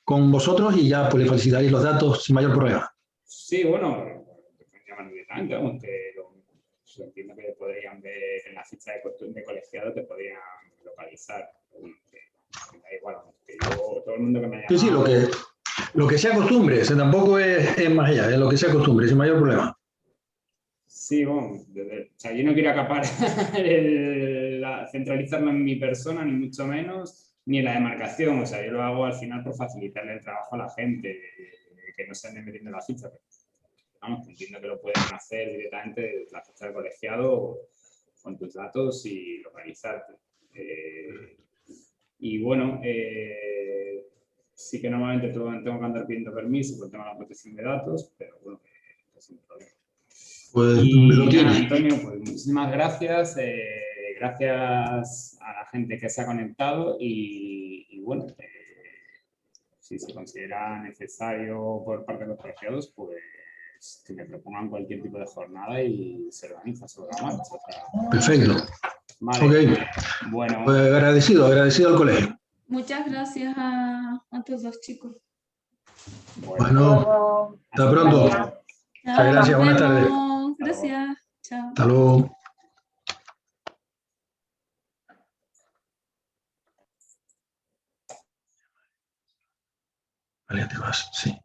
con vosotros y ya pues le facilitaréis los datos sin mayor problema. Sí, bueno, llaman directamente, aunque entiendo que podrían ver en la ficha de colegiado, te podrían localizar. Da igual, todo el mundo que me haya llamado... Sí, lo que sea costumbre, tampoco es más allá, es lo que sea costumbre, sin mayor problema. Sí, bueno, o sea, yo no quiero acaparar, centralizarlo en mi persona, ni mucho menos, ni en la demarcación. O sea, yo lo hago al final por facilitarle el trabajo a la gente, que no se anden metiendo la ficha. Pero, vamos, entiendo que lo pueden hacer directamente desde la ficha del colegiado con tus datos y localizarte. Y bueno, sí que normalmente tengo que andar pidiendo permiso por el tema de la protección de datos, pero bueno, sin problema. Pues Y lo tiene. nada, Antonio, pues muchísimas gracias. Gracias a la gente que se ha conectado y bueno, si se considera necesario por parte de los colegiados, pues que me propongan cualquier tipo de jornada y se organiza sobre la marcha. O sea, Perfecto. vale. Ok. Bueno. Pues agradecido al colegio. Muchas gracias a todos, chicos. Bueno, hasta pronto. luego. Muchas gracias, buenas tardes. Gracias. Chao. Hasta luego. Vale, te vas, sí.